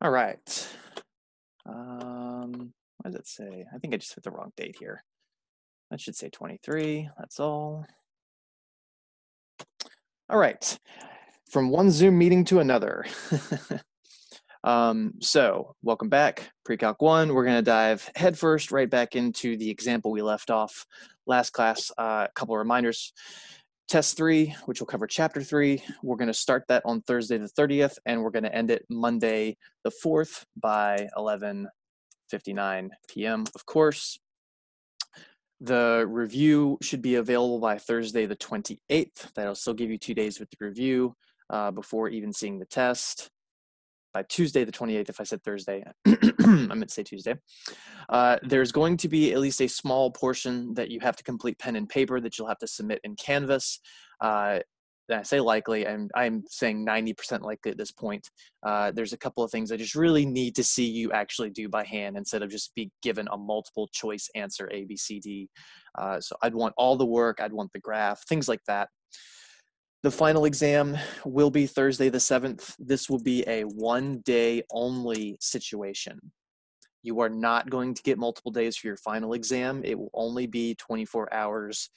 All right. What does it say? I think I just put the wrong date here. That should say 23, that's all. All right, from one Zoom meeting to another. So welcome back, Pre-Calc 1. We're gonna dive headfirst right back into the example we left off last class. A couple of reminders. Test 3, which will cover chapter 3, we're gonna start that on Thursday the 30th, and we're gonna end it Monday the 4th by 11:59 p.m. Of course. The review should be available by Thursday the 28th. That'll still give you 2 days with the review before even seeing the test. By Tuesday the 28th, if I said Thursday, I meant to say Tuesday. There's going to be at least a small portion that you have to complete pen and paper that you'll have to submit in Canvas. I say likely, and I'm saying 90% likely at this point. There's a couple of things I just really need to see you actually do by hand instead of just be given a multiple choice answer, A, B, C, D. So I'd want all the work, I'd want the graph, things like that. The final exam will be Thursday the 7th. This will be a 1 day only situation. You are not going to get multiple days for your final exam. It will only be 24 hours.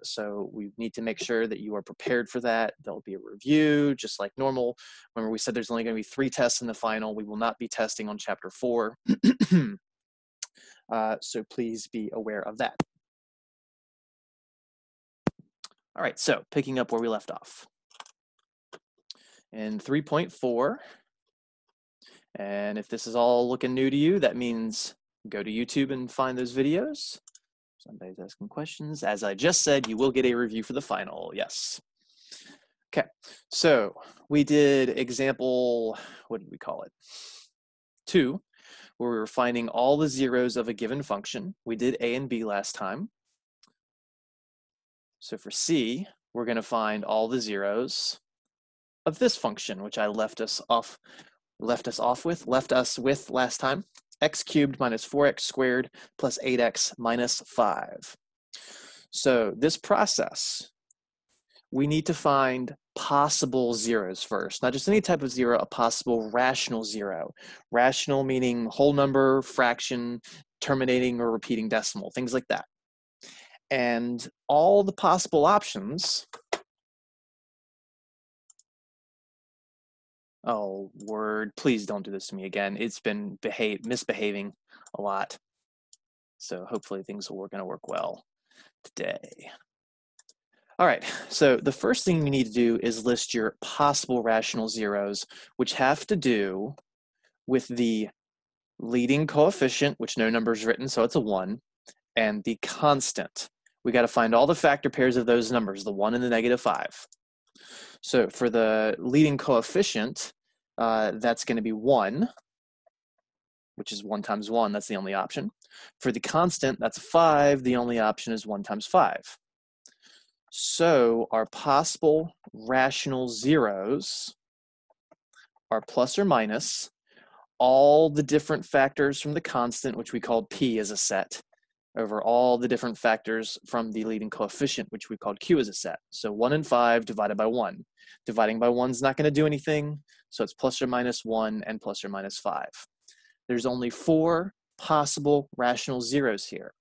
So we need to make sure that you are prepared for that. There'll be a review, just like normal. Remember, we said there's only going to be 3 tests in the final. We will not be testing on chapter 4. So please be aware of that. All right, so picking up where we left off. In 3.4, and if this is all looking new to you, that means go to YouTube and find those videos. Somebody's asking questions. As I just said, you will get a review for the final, yes. Okay, so we did example, what did we call it? 2, where we were finding all the zeros of a given function. We did A and B last time. So for C, we're gonna find all the zeros of this function, which I left us with last time. X cubed minus 4x squared plus 8x minus 5. So this process, we need to find possible zeros first, not just any type of zero, a possible rational zero. Rational meaning whole number, fraction, terminating or repeating decimal, things like that. And all the possible options, oh, word, please don't do this to me again. It's been misbehaving a lot. So hopefully things are gonna work well today. All right, so the first thing you need to do is list your possible rational zeros, which have to do with the leading coefficient, which no number is written, so it's a 1, and the constant. We got to find all the factor pairs of those numbers, the 1 and the -5. So for the leading coefficient, that's going to be 1, which is 1 times 1, that's the only option. For the constant, that's 5, the only option is 1 times 5. So our possible rational zeros are plus or minus all the different factors from the constant, which we called P as a set, over all the different factors from the leading coefficient, which we called Q as a set. So 1 and 5 divided by 1. Dividing by 1 is not going to do anything, so it's plus or minus 1 and plus or minus 5. There's only 4 possible rational zeros here.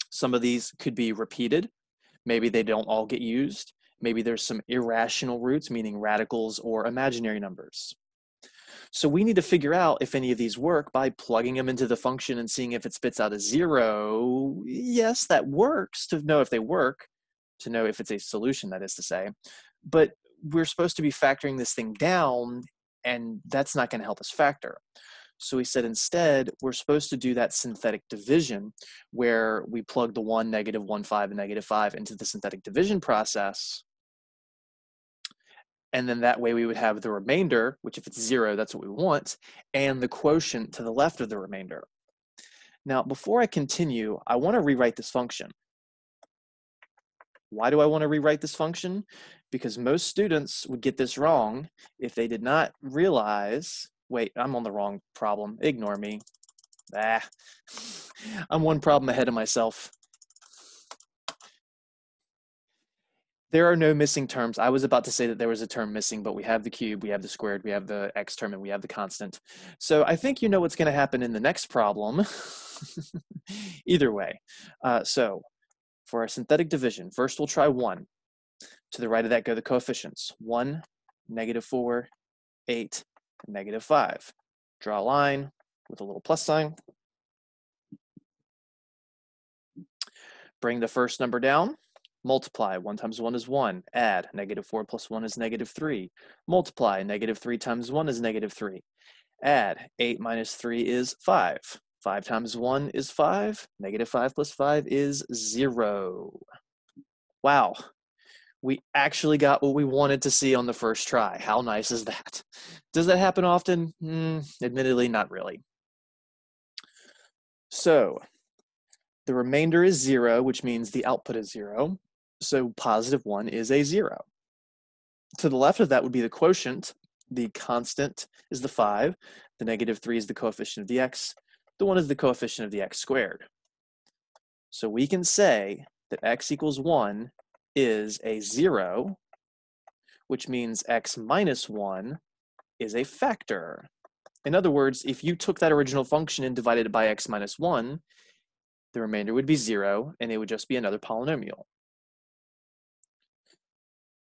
Some of these could be repeated. Maybe they don't all get used. Maybe there's some irrational roots, meaning radicals or imaginary numbers. So we need to figure out if any of these work by plugging them into the function and seeing if it spits out a 0. Yes, that works to know if they work, to know if it's a solution, that is to say. But we're supposed to be factoring this thing down, and that's not going to help us factor. So we said instead, we're supposed to do that synthetic division where we plug the 1, -1, 5, and -5 into the synthetic division process. And then that way we would have the remainder, which if it's 0, that's what we want, and the quotient to the left of the remainder. Now, before I continue, I want to rewrite this function. Why do I want to rewrite this function? Because most students would get this wrong if they did not realize, wait, I'm on the wrong problem, ignore me. I'm one problem ahead of myself. There are no missing terms. I was about to say that there was a term missing, but we have the cube, we have the squared, we have the x term, and we have the constant. So I think you know what's going to happen in the next problem. Either way. So for our synthetic division, first we'll try 1. To the right of that go the coefficients. 1, -4, 8, and -5. Draw a line with a little plus sign. Bring the first number down. Multiply. 1 times 1 is 1. Add. -4 plus 1 is -3. Multiply. -3 times 1 is -3. Add. 8 minus 3 is 5. 5 times 1 is 5. -5 plus 5 is 0. Wow. We actually got what we wanted to see on the first try. How nice is that? Does that happen often? Admittedly, not really. So the remainder is 0, which means the output is 0. So +1 is a 0. To the left of that would be the quotient. The constant is the 5. The -3 is the coefficient of the x. The 1 is the coefficient of the x squared. So we can say that x equals 1 is a 0, which means x minus 1 is a factor. In other words, if you took that original function and divided it by x minus 1, the remainder would be 0, and it would just be another polynomial.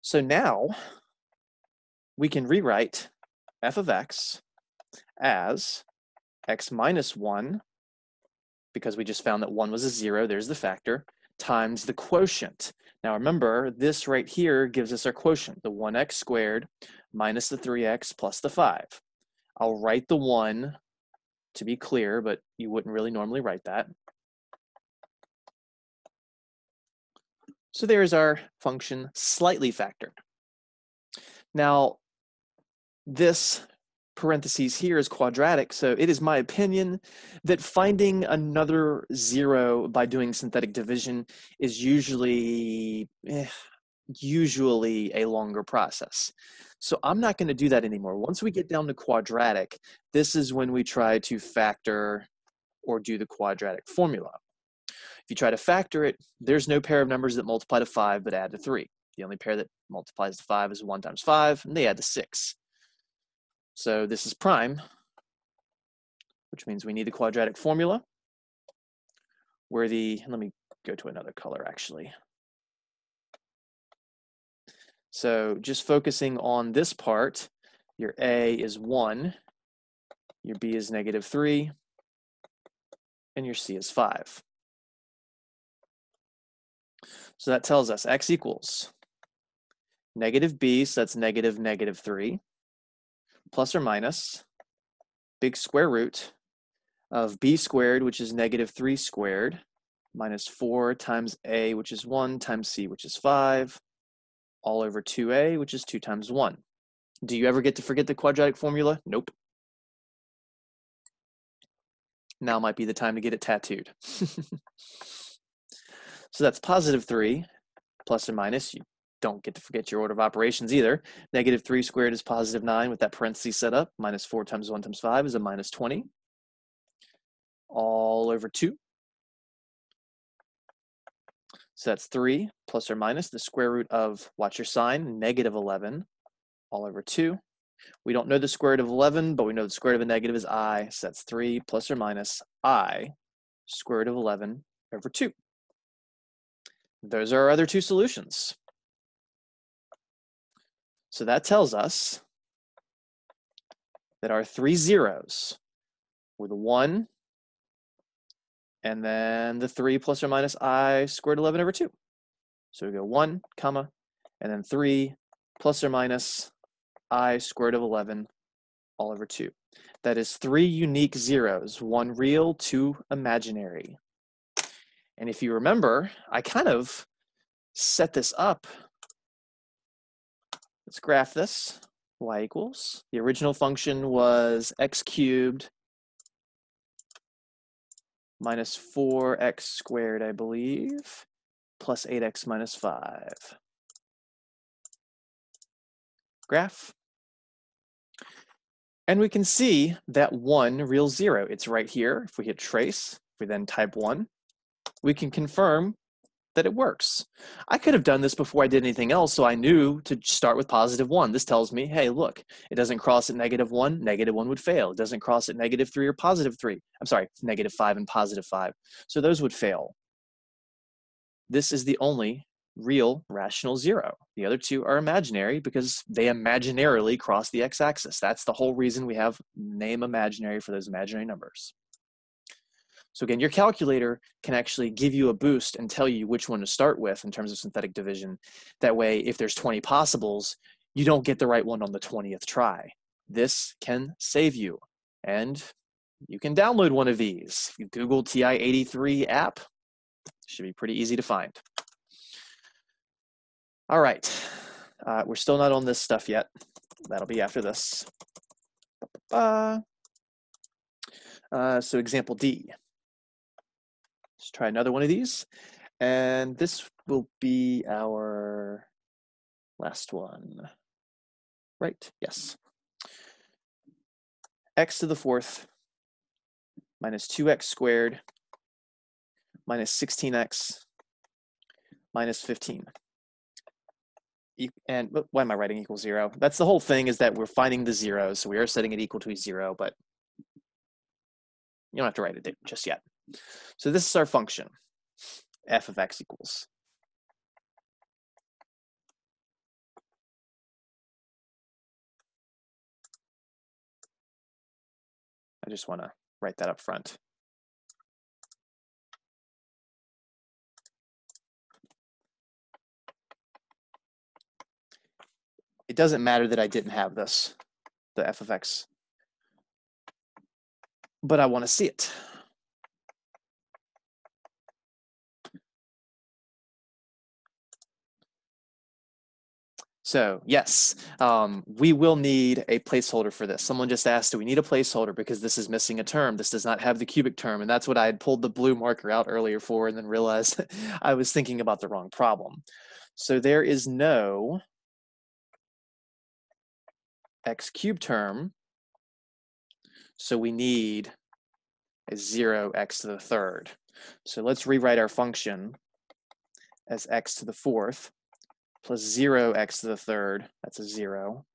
So now we can rewrite f of x as x minus 1, because we just found that 1 was a 0, there's the factor, times the quotient. Now remember, this right here gives us our quotient, the 1x squared minus the 3x plus the 5. I'll write the 1 to be clear, but you wouldn't really normally write that. So there's our function slightly factored. Now, this parentheses here is quadratic, so it is my opinion that finding another 0 by doing synthetic division is usually a longer process. So I'm not going to do that anymore. Once we get down to quadratic, this is when we try to factor or do the quadratic formula. If you try to factor it, there's no pair of numbers that multiply to 5 but add to 3. The only pair that multiplies to 5 is 1 times 5, and they add to 6. So this is prime, which means we need the quadratic formula, where let me go to another color actually. So just focusing on this part, your A is 1, your B is -3, and your C is 5. So that tells us x equals -b, so that's -3, plus or minus big square root of b squared, which is -3 squared, minus 4 times a, which is 1, times c, which is 5, all over 2a, which is 2 times 1. Do you ever get to forget the quadratic formula? Nope. Now might be the time to get it tattooed. So that's +3, plus or minus. You don't get to forget your order of operations either. -3 squared is +9 with that parentheses set up. Minus 4 times 1 times 5 is a -20. All over 2. So that's 3 plus or minus the square root of, watch your sign, -11 all over 2. We don't know the square root of 11, but we know the square root of a negative is I. So that's 3 plus or minus I square root of 11 over 2. Those are our other two solutions. So that tells us that our 3 zeros were the 1 and then the 3 plus or minus I squared 11 over 2. So we go 1, comma, and then 3 plus or minus I squared of 11 all over 2. That is 3 unique zeros, 1 real, 2 imaginary. And if you remember, I kind of set this up. Let's graph this. Y equals, the original function was x cubed minus 4x squared, I believe, plus 8x minus 5. Graph. And we can see that 1 real 0. It's right here. If we hit trace, if we then type 1, we can confirm that it works. I could have done this before I did anything else, so I knew to start with +1. This tells me, hey, look, it doesn't cross at -1, -1 would fail. It doesn't cross at -3 or +3. I'm sorry, -5 and +5. So those would fail. This is the only real rational zero. The other two are imaginary because they imaginarily cross the x-axis. That's the whole reason we have name imaginary for those imaginary numbers. So again, your calculator can actually give you a boost and tell you which one to start with in terms of synthetic division. That way, if there's 20 possibles, you don't get the right one on the 20th try. This can save you. And you can download one of these. If you Google TI-83 app, it should be pretty easy to find. All right, we're still not on this stuff yet. That'll be after this. So example D. Let's try another one of these. And this will be our last one. Right, yes. X to the 4th minus 2x squared minus 16x minus 15. And why am I writing equals 0? That's the whole thing, is that we're finding the zeros. So we are setting it equal to 0, but you don't have to write it just yet. So this is our function, f of x equals. I just want to write that up front. It doesn't matter that I didn't have this, the f of x, but I want to see it. So yes, we will need a placeholder for this. Someone just asked, do we need a placeholder because this is missing a term? This does not have the cubic term, and that's what I had pulled the blue marker out earlier for, and then realized I was thinking about the wrong problem. So there is no x cubed term, so we need a 0x to the 3rd. So let's rewrite our function as x to the 4th plus 0x to the 3rd, that's a 0,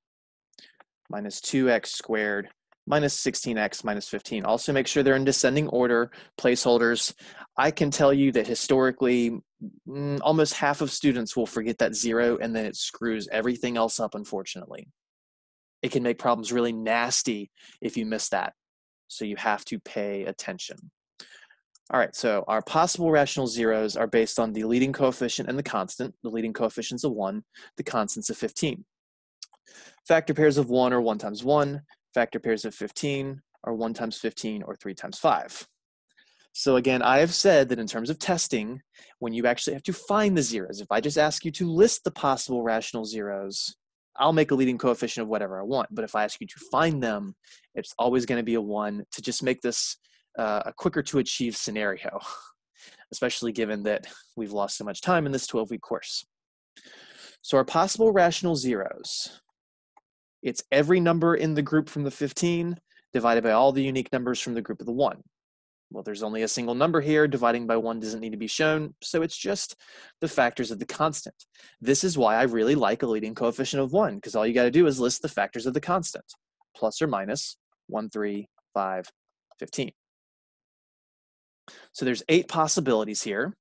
minus 2x squared minus 16x minus 15. Also make sure they're in descending order, placeholders. I can tell you that historically, almost half of students will forget that 0, and then it screws everything else up, unfortunately. It can make problems really nasty if you miss that. So you have to pay attention. All right, so our possible rational zeros are based on the leading coefficient and the constant. The leading coefficient's a 1, the constant's a 15. Factor pairs of 1 are 1 times 1. Factor pairs of 15 are 1 times 15 or 3 times 5. So again, I have said that in terms of testing, when you actually have to find the zeros, if I just ask you to list the possible rational zeros, I'll make a leading coefficient of whatever I want. But if I ask you to find them, it's always going to be a 1 to just make this a quicker to achieve scenario, especially given that we've lost so much time in this 12-week course. So our possible rational zeros, it's every number in the group from the 15 divided by all the unique numbers from the group of the 1. Well, there's only a single number here. Dividing by 1 doesn't need to be shown, so it's just the factors of the constant. This is why I really like a leading coefficient of 1, because all you got to do is list the factors of the constant, plus or minus 1, 3, 5, 15. So there's 8 possibilities here.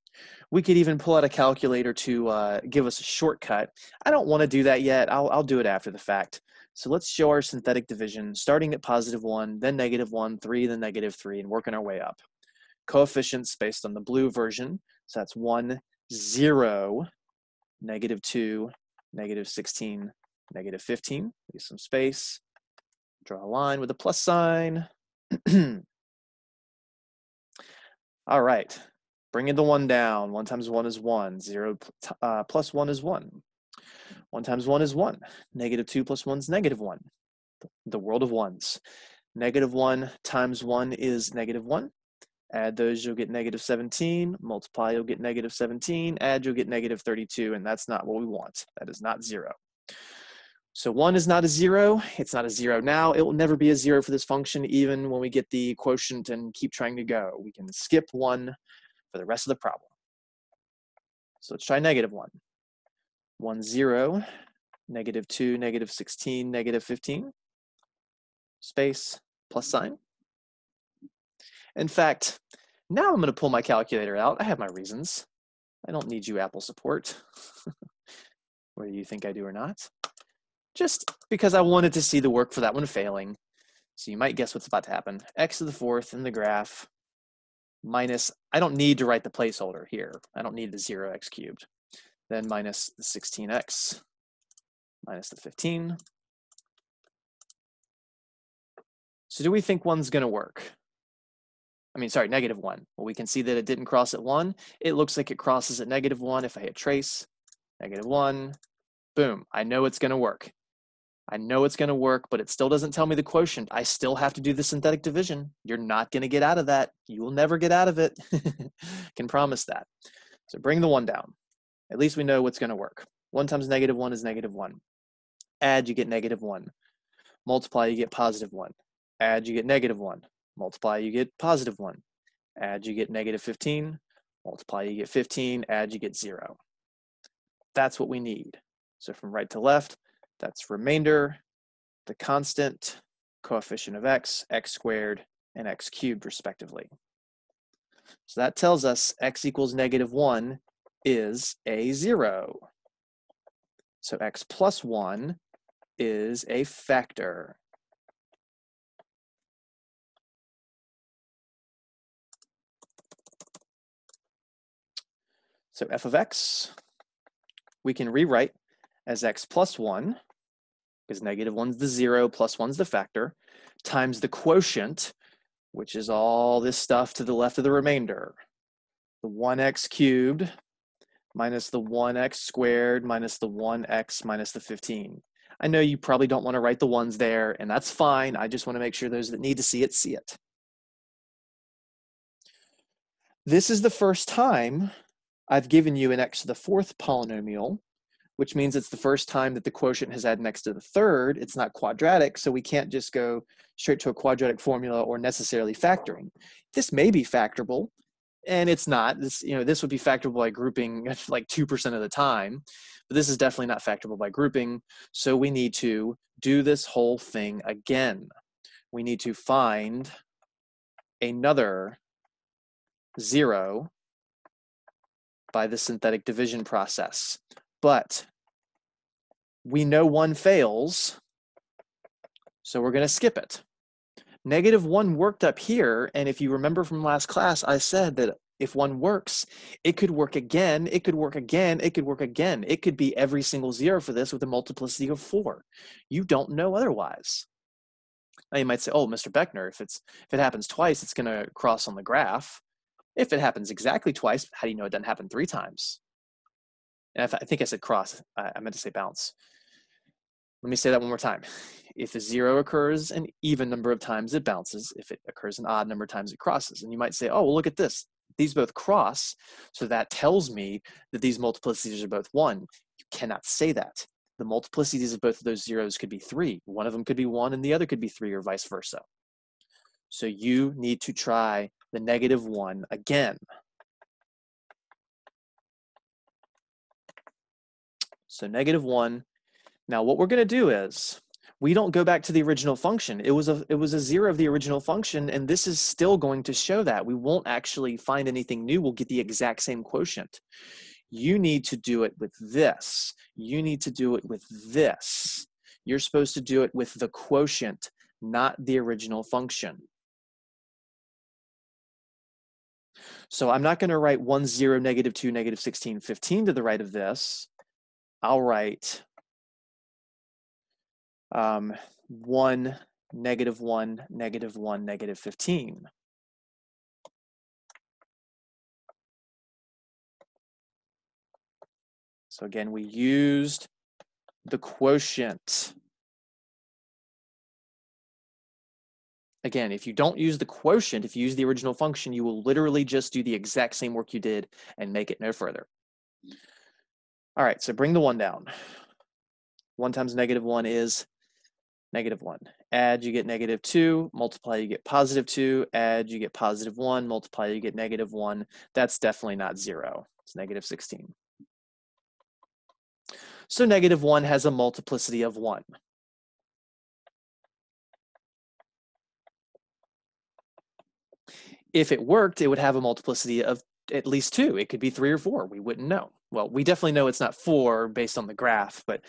We could even pull out a calculator to give us a shortcut. I don't want to do that yet. I'll do it after the fact. So let's show our synthetic division, starting at +1, then -1, 3, then -3, and working our way up. Coefficients based on the blue version. So that's 1, 0, -2, -16, -15. Leave some space. Draw a line with a plus sign. All right, bringing the 1 down. 1 times 1 is 1. 0 plus 1 is 1. 1 times 1 is 1. -2 plus 1 is -1. The world of ones. -1 times 1 is -1. Add those, you'll get -17. Multiply, you'll get -17. Add, you'll get -32, and that's not what we want. That is not 0. So 1 is not a 0. It's not a 0 now. It will never be a 0 for this function, even when we get the quotient and keep trying to go. We can skip 1 for the rest of the problem. So let's try negative 1. 1, 0, negative 2, negative 16, negative 15, space, plus sign. In fact, now I'm going to pull my calculator out. I have my reasons. I don't need you Apple support, whether you think I do or not. Just because I wanted to see the work for that one failing. So you might guess what's about to happen. X to the 4th in the graph minus, I don't need to write the placeholder here. I don't need the 0x cubed. Then minus the 16x minus the 15. So do we think one's going to work? I mean, sorry, negative 1. Well, we can see that it didn't cross at 1. It looks like it crosses at negative 1 if I hit trace. Negative 1. Boom. I know it's going to work. I know it's going to work, but it still doesn't tell me the quotient. I still have to do the synthetic division. You're not going to get out of that. You will never get out of it. Can promise that. So bring the 1 down. At least we know what's going to work. 1 times negative 1 is negative 1. Add, you get negative 1. Multiply, you get positive 1. Add, you get negative 1. Multiply, you get positive 1. Add, you get negative 15. Multiply, you get 15. Add, you get 0. That's what we need. So from right to left, that's remainder, the constant, coefficient of x, x squared, and x cubed, respectively. So that tells us x equals negative 1 is a 0. So x plus 1 is a factor. So f of x, we can rewrite as x plus 1, because negative 1's the 0, plus 1's the factor, times the quotient, which is all this stuff to the left of the remainder. The 1x cubed minus the 1x squared minus the 1x minus the 15. I know you probably don't want to write the 1's there, and that's fine. I just want to make sure those that need to see it, see it. This is the first time I've given you an x to the 4th polynomial, which means it's the first time that the quotient has had an x to the 3rd. It's not quadratic, so we can't just go straight to a quadratic formula or necessarily factoring. This may be factorable, and it's not. This would be factorable by grouping like 2% of the time, but this is definitely not factorable by grouping, so we need to do this whole thing again. We need to find another 0 by the synthetic division process. But we know 1 fails, so we're going to skip it. Negative 1 worked up here, and if you remember from last class, I said that if 1 works, it could work again, it could work again, it could work again. It could be every single 0 for this with a multiplicity of 4. You don't know otherwise. Now you might say, oh, Mr. Beckner, if it happens twice, it's going to cross on the graph. If it happens exactly twice, how do you know it doesn't happen 3 times? And I think I said cross. I meant to say bounce. Let me say that one more time. If a 0 occurs an even number of times, it bounces. If it occurs an odd number of times, it crosses. And you might say, oh, well, look at this. These both cross, so that tells me that these multiplicities are both 1. You cannot say that. The multiplicities of both of those zeros could be 3. One of them could be 1 and the other could be 3, or vice versa. So you need to try the negative 1 again. So negative 1. Now what we're going to do is, we don't go back to the original function. It was a 0 of the original function, and this is still going to show that. We won't actually find anything new. We'll get the exact same quotient. You need to do it with this. You need to do it with this. You're supposed to do it with the quotient, not the original function. So I'm not going to write 1, 0, negative 2, negative 16, 15 to the right of this. I'll write 1, negative 1, negative 1, negative 15. So again, we used the quotient. Again, if you don't use the quotient, if you use the original function, you will literally just do the exact same work you did and make it no further. All right, so bring the 1 down. 1 times negative 1 is negative 1. Add, you get negative 2. Multiply, you get positive 2. Add, you get positive 1. Multiply, you get negative 1. That's definitely not 0. It's negative 16. So -1 has a multiplicity of 1. If it worked, it would have a multiplicity of at least 2. It could be 3 or 4. We wouldn't know. Well, we definitely know it's not 4 based on the graph, but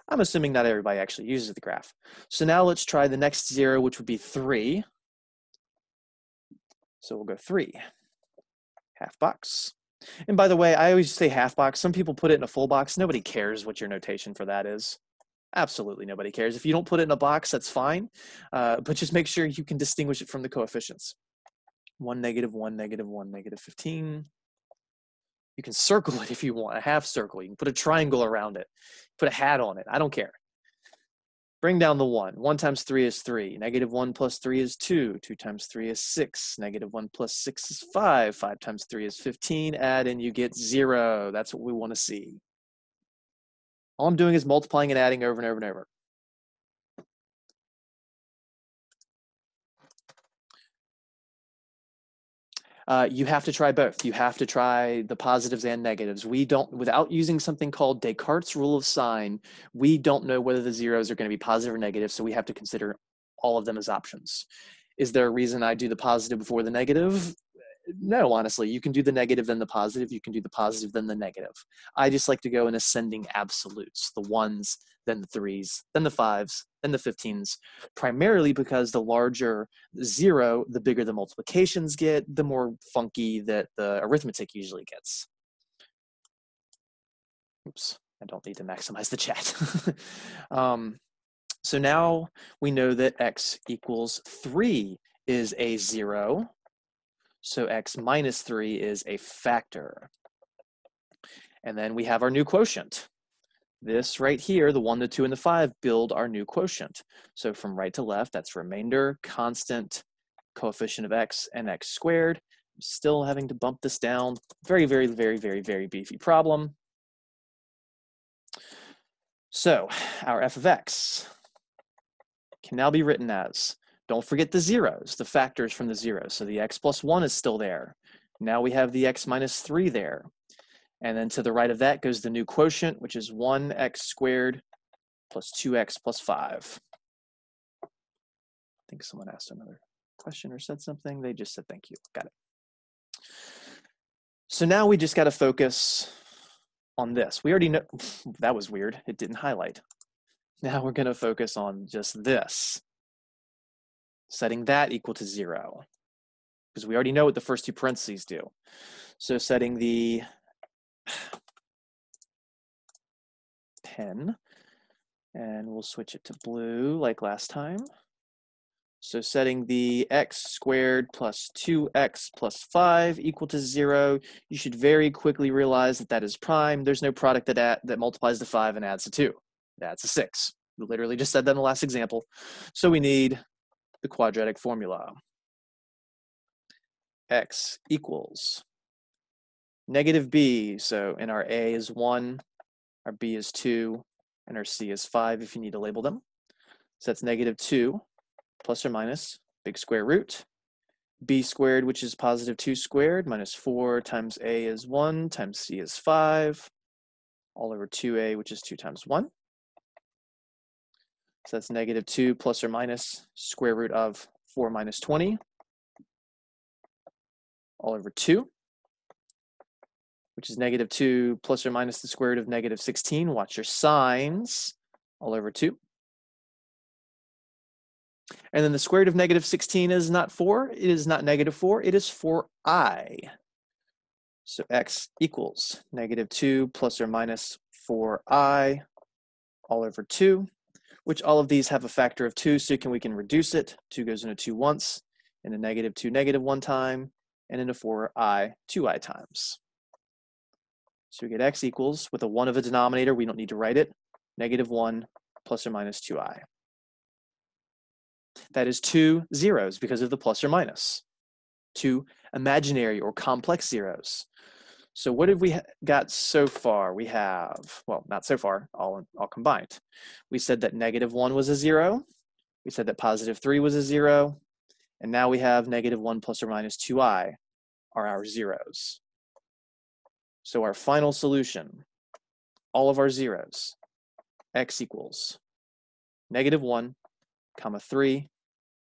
I'm assuming not everybody actually uses the graph. So now let's try the next 0, which would be 3. So we'll go 3, half box. And by the way, I always say half box. Some people put it in a full box. Nobody cares what your notation for that is. Absolutely nobody cares. If you don't put it in a box, that's fine. But just make sure you can distinguish it from the coefficients. 1, -1, -1, -15. You can circle it if you want, a half circle. You can put a triangle around it. Put a hat on it. I don't care. Bring down the 1. 1 times 3 is 3. -1 plus 3 is 2. 2 times 3 is 6. -1 plus 6 is 5. 5 times 3 is 15. Add and you get 0. That's what we want to see. All I'm doing is multiplying and adding over and over and over. You have to try both. You have to try the positives and negatives. We don't, without using something called Descartes' rule of sign, we don't know whether the zeros are going to be positive or negative, so we have to consider all of them as options. Is there a reason I do the positive before the negative? No, honestly. You can do the negative, then the positive. You can do the positive, then the negative. I just like to go in ascending absolutes, the 1s, then the 3s, then the 5s, then the 15s, primarily because the larger the 0, the bigger the multiplications get, the more funky that the arithmetic usually gets. Oops, I don't need to maximize the chat. So now we know that x equals 3 is a 0. So x minus 3 is a factor. And then we have our new quotient. This right here, the 1, the 2, and the 5 build our new quotient. So from right to left, that's remainder, constant, coefficient of x, and x squared. I'm still having to bump this down. Very, very, very, very, very beefy problem. So our f of x can now be written as, don't forget the zeros, the factors from the zeros. So the x plus 1 is still there. Now we have the x minus 3 there. And then to the right of that goes the new quotient, which is 1x squared plus 2x plus 5. I think someone asked another question or said something. They just said thank you. Got it. So now we just got to focus on this. We already know, that was weird. It didn't highlight. Now we're going to focus on just this, setting that equal to 0, because we already know what the first two parentheses do. So setting the pen, and we'll switch it to blue like last time. So setting the x squared plus 2x plus 5 equal to 0, you should very quickly realize that that is prime. There's no product that multiplies to 5 and adds to 2. That's a 6. We literally just said that in the last example. So we need the quadratic formula. X equals negative b, so in our a is 1, our b is 2, and our c is 5 if you need to label them. So that's negative 2 plus or minus big square root b squared, which is positive 2 squared, minus 4 times a is 1 times c is 5, all over 2a, which is 2 times 1. So that's negative 2 plus or minus square root of 4 minus 20, all over 2, which is negative 2 plus or minus the square root of negative 16. Watch your signs, all over 2. And then the square root of negative 16 is not 4. It is not negative 4. It is 4i. So x equals negative 2 plus or minus 4i, all over 2, which all of these have a factor of 2, so we can reduce it. 2 goes into 2 once, into negative 2 negative 1 time, and into 4i 2i times. So we get x equals, with a 1 of a denominator, we don't need to write it, negative 1 plus or minus 2i. That is 2 zeros because of the plus or minus. 2 imaginary or complex zeros. So what have we got so far? We have, well, not so far, all combined. We said that negative 1 was a 0. We said that positive 3 was a 0. And now we have negative 1 plus or minus 2i are our zeros. So our final solution, all of our zeros, x equals -1, comma 3,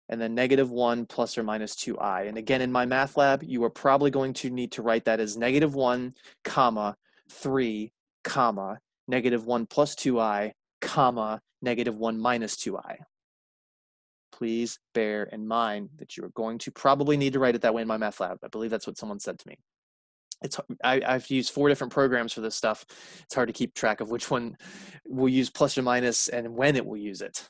and then -1 plus or minus 2i. And again, in my math lab, you are probably going to need to write that as -1, comma 3, comma -1 plus 2i, comma -1 minus 2i. Please bear in mind that you're going to probably need to write it that way in my math lab. I believe that's what someone said to me. I've used 4 different programs for this stuff. It's hard to keep track of which one will use plus or minus and when it will use it.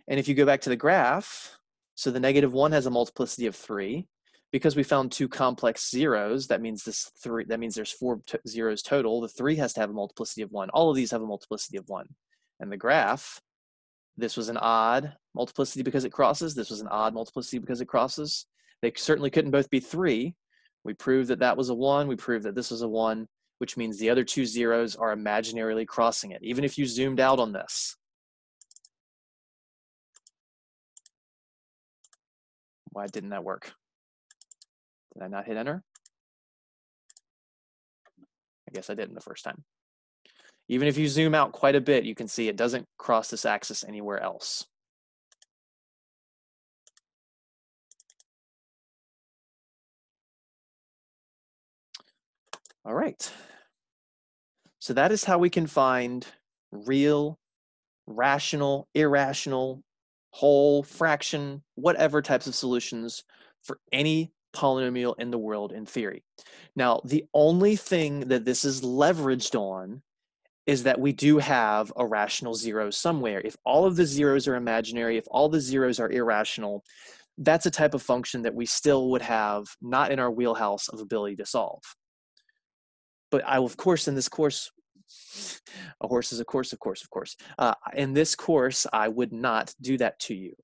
And if you go back to the graph, so the -1 has a multiplicity of 3. Because we found 2 complex zeros, that means there's 4 zeros total. The 3 has to have a multiplicity of 1. All of these have a multiplicity of 1. And the graph, this was an odd multiplicity because it crosses. This was an odd multiplicity because it crosses. They certainly couldn't both be 3. We proved that that was a 1. We proved that this was a 1, which means the other 2 zeros are imaginarily crossing it, even if you zoomed out on this. Why didn't that work? Did I not hit enter? I guess I didn't the first time. Even if you zoom out quite a bit, you can see it doesn't cross this axis anywhere else. All right. So that is how we can find real, rational, irrational, whole, fraction, whatever types of solutions for any polynomial in the world in theory. Now, the only thing that this is leveraged on is that we do have a rational zero somewhere. If all of the zeros are imaginary, if all the zeros are irrational, that's a type of function that we still would have not in our wheelhouse of ability to solve. But I will, of course, in this course, a horse is a course, of course. In this course, I would not do that to you.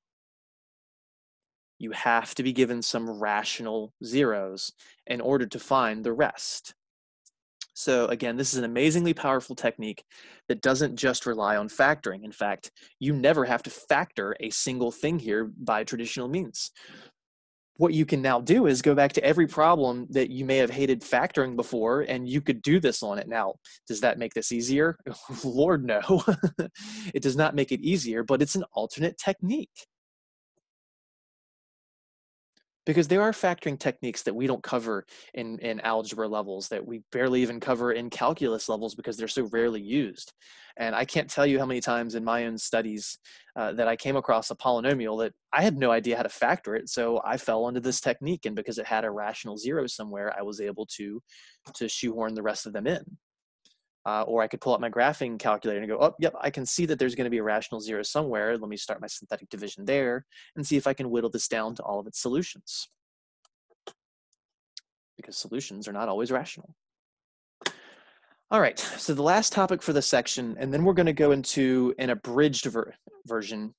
You have to be given some rational zeros in order to find the rest. So again, this is an amazingly powerful technique that doesn't just rely on factoring. In fact, you never have to factor a single thing here by traditional means. What you can now do is go back to every problem that you may have hated factoring before, and you could do this on it. Now, does that make this easier? Lord, no. It does not make it easier, but it's an alternate technique. Because there are factoring techniques that we don't cover in algebra levels, that we barely even cover in calculus levels because they're so rarely used. And I can't tell you how many times in my own studies that I came across a polynomial that I had no idea how to factor it, so I fell into this technique, and because it had a rational zero somewhere, I was able to shoehorn the rest of them in. Or I could pull up my graphing calculator and go, oh, yep, I can see that there's going to be a rational zero somewhere. Let me start my synthetic division there and see if I can whittle this down to all of its solutions. Because solutions are not always rational. All right, so the last topic for this section, and then we're going to go into an abridged version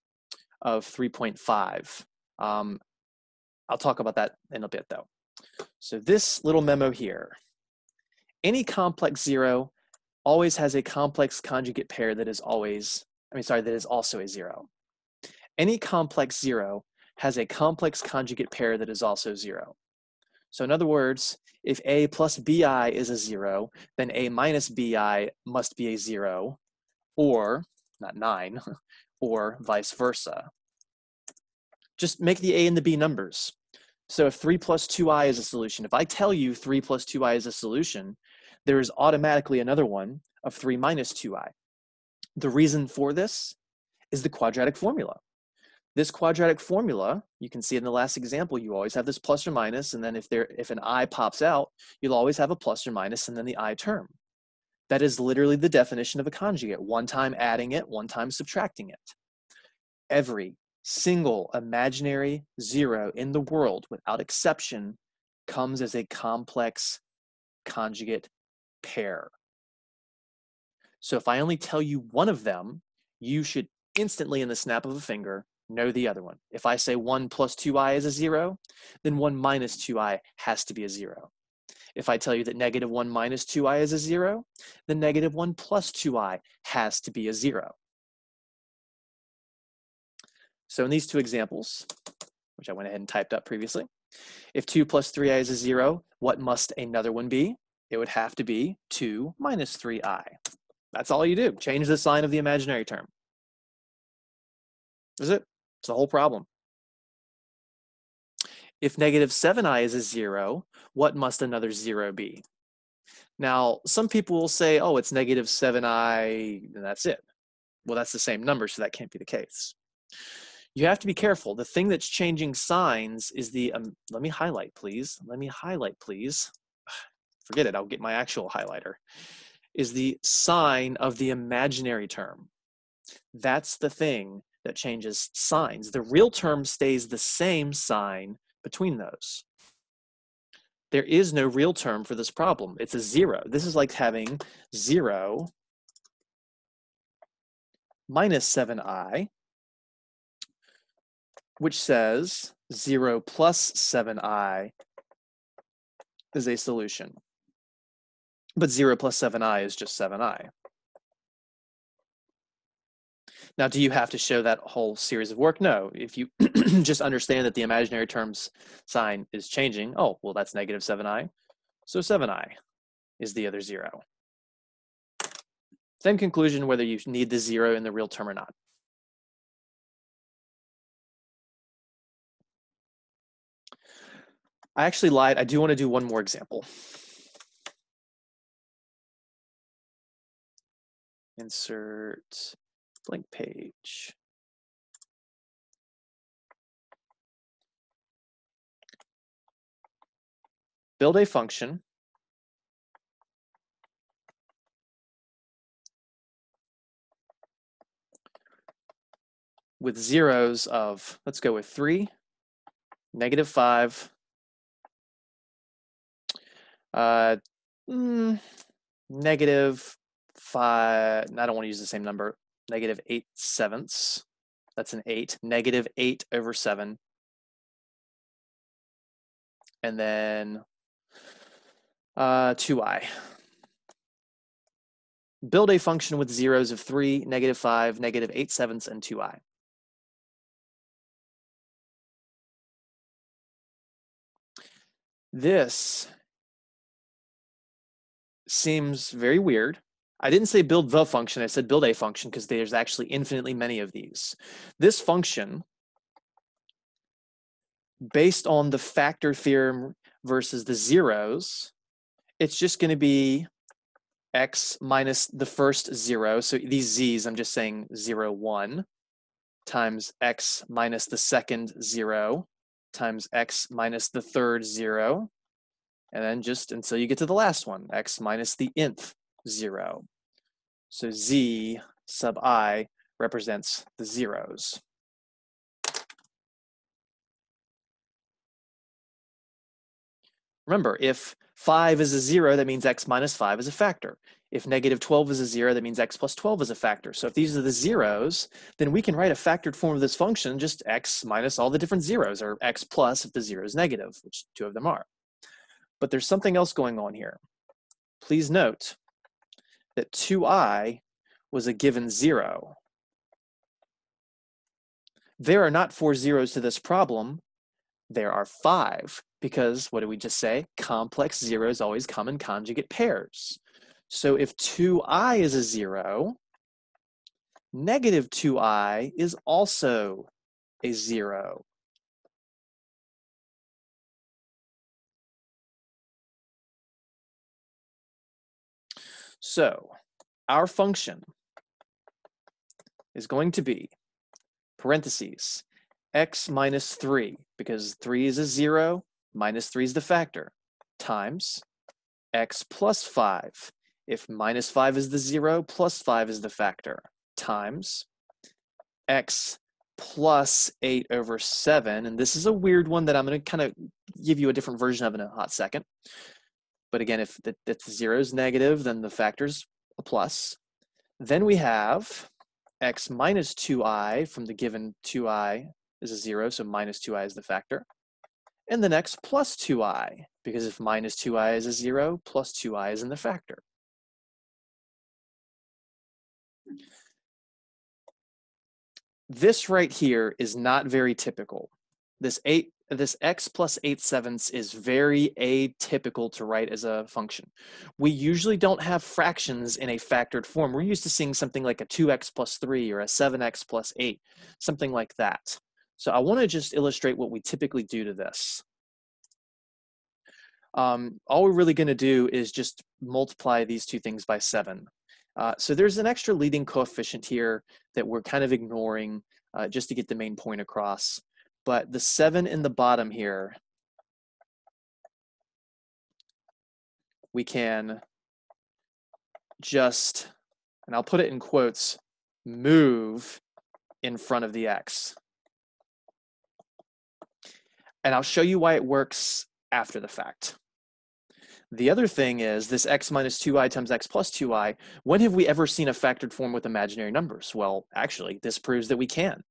of 3.5. I'll talk about that in a bit, though. So this little memo here, any complex zero always has a complex conjugate pair that is that is also a zero. Any complex zero has a complex conjugate pair that is also zero. So in other words, if a plus bi is a zero, then a minus bi must be a zero, or, not 9, or vice versa. Just make the a and the b numbers. So if 3 plus 2i is a solution, if I tell you 3 plus 2i is a solution, there is automatically another one of 3 minus 2i. The reason for this is the quadratic formula. This quadratic formula, you can see in the last example, you always have this plus or minus, and then if an I pops out, you'll always have a plus or minus and then the I term. That is literally the definition of a conjugate, one time adding it, one time subtracting it. Every single imaginary zero in the world, without exception, comes as a complex conjugate pair. So if I only tell you one of them, you should instantly, in the snap of a finger, know the other one. If I say 1 plus 2i is a 0, then 1 minus 2i has to be a 0. If I tell you that -1 minus 2i is a 0, then -1 plus 2i has to be a 0. So in these two examples, which I went ahead and typed up previously, if 2 plus 3i is a 0, what must another one be? It would have to be 2 minus 3i. That's all you do. Change the sign of the imaginary term. Is it? It's the whole problem. If negative 7i is a 0, what must another 0 be? Now, some people will say, oh, it's negative 7i, and that's it. Well, that's the same number, so that can't be the case. You have to be careful. The thing that's changing signs is the, let me highlight, please. Let me highlight, please. Forget it, I'll get my actual highlighter. Is the sign of the imaginary term. That's the thing that changes signs. The real term stays the same sign between those. There is no real term for this problem. It's a 0. This is like having 0 minus 7i, which says 0 plus 7i is a solution. But 0 plus 7i is just 7i. Now, do you have to show that whole series of work? No. If you just understand that the imaginary term's sign is changing, oh, well, that's negative 7i. So 7i is the other 0. Same conclusion whether you need the 0 in the real term or not. I actually lied. I do want to do one more example. Insert blank page. Build a function with zeros of, let's go with 3, negative 5, negative 5, I don't want to use the same number, negative 8/7. That's an 8, negative 8 over 7. And then 2i. Build a function with zeros of 3, negative 5, negative 8/7, and 2i. This seems very weird. I didn't say build the function, I said build a function because there's actually infinitely many of these. This function, based on the factor theorem versus the zeros, it's just going to be x minus the first 0. So these z's, I'm just saying 0, 1, times x minus the second 0, times x minus the third 0, and then just until you get to the last one, x minus the nth 0. So z sub I represents the zeros. Remember, if 5 is a 0, that means x minus 5 is a factor. If negative 12 is a 0, that means x plus 12 is a factor. So if these are the zeros, then we can write a factored form of this function, just x minus all the different zeros, or x plus if the 0 is negative, which 2 of them are. But there's something else going on here. Please note that 2i was a given 0. There are not 4 zeros to this problem. There are 5, because what did we just say? Complex zeros always come in conjugate pairs. So if 2i is a 0, negative 2i is also a 0. So our function is going to be parentheses x minus 3, because 3 is a 0, minus 3 is the factor, times x plus 5. If minus 5 is the 0, plus 5 is the factor, times x plus 8 over 7. And this is a weird one that I'm going to kind of give you a different version of in a hot second. But again, if the 0 is negative, then the factor's a plus. Then we have x minus 2i from the given 2i is a 0, so minus 2i is the factor. And then x plus 2i, because if minus 2i is a 0, plus 2i is in the factor. This right here is not very typical. This 8 this x plus 8/7 is very atypical to write as a function. We usually don't have fractions in a factored form. We're used to seeing something like a 2x plus 3 or a 7x plus 8, something like that. So I want to just illustrate what we typically do to this. All we're really going to do is just multiply these two things by 7. So there's an extra leading coefficient here that we're kind of ignoring just to get the main point across. But the 7 in the bottom here, we can just, and I'll put it in quotes, move in front of the x. And I'll show you why it works after the fact. The other thing is this x minus 2i times x plus 2i. When have we ever seen a factored form with imaginary numbers? Well, actually, this proves that we can.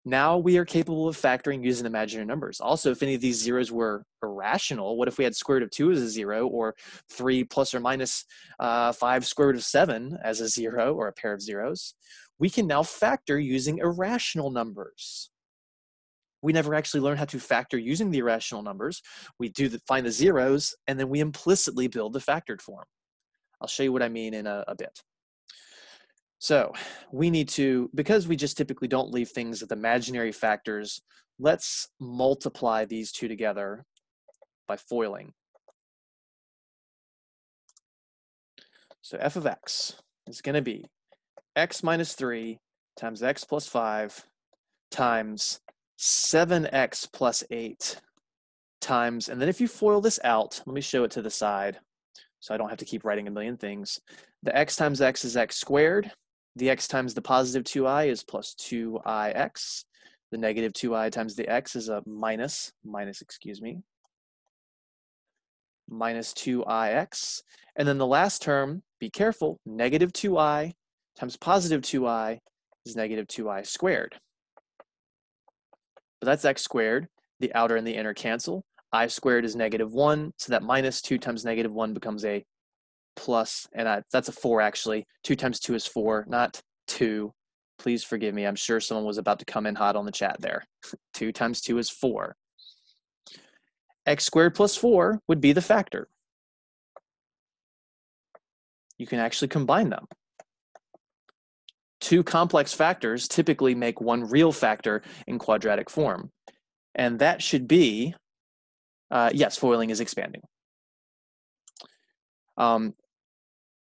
Now we are capable of factoring using imaginary numbers. Also, if any of these zeros were irrational, what if we had square root of 2 as a 0, or 3 plus or minus 5 square root of 7 as a 0, or a pair of zeros? We can now factor using irrational numbers. We never actually learn how to factor using the irrational numbers. We find the zeros, and then we implicitly build the factored form. I'll show you what I mean in a bit. So we need to, because we just typically don't leave things with imaginary factors, let's multiply these two together by foiling. So f of x is going to be x minus 3 times x plus 5 times 7x plus 8 times, and then if you FOIL this out, let me show it to the side so I don't have to keep writing a million things. The x times x is x squared. The x times the positive 2i is plus 2ix. The negative 2i times the x is a minus 2ix. And then the last term, be careful, negative 2i times positive 2i is negative 2i squared. But that's x squared. The outer and the inner cancel. I squared is negative 1, so that minus 2 times negative 1 becomes a plus, and that's a 4 actually. 2 times 2 is 4, not 2. Please forgive me. I'm sure someone was about to come in hot on the chat there. 2 times 2 is 4. X squared plus 4 would be the factor. You can actually combine them. Two complex factors typically make one real factor in quadratic form. And that should be, yes, foiling is expanding.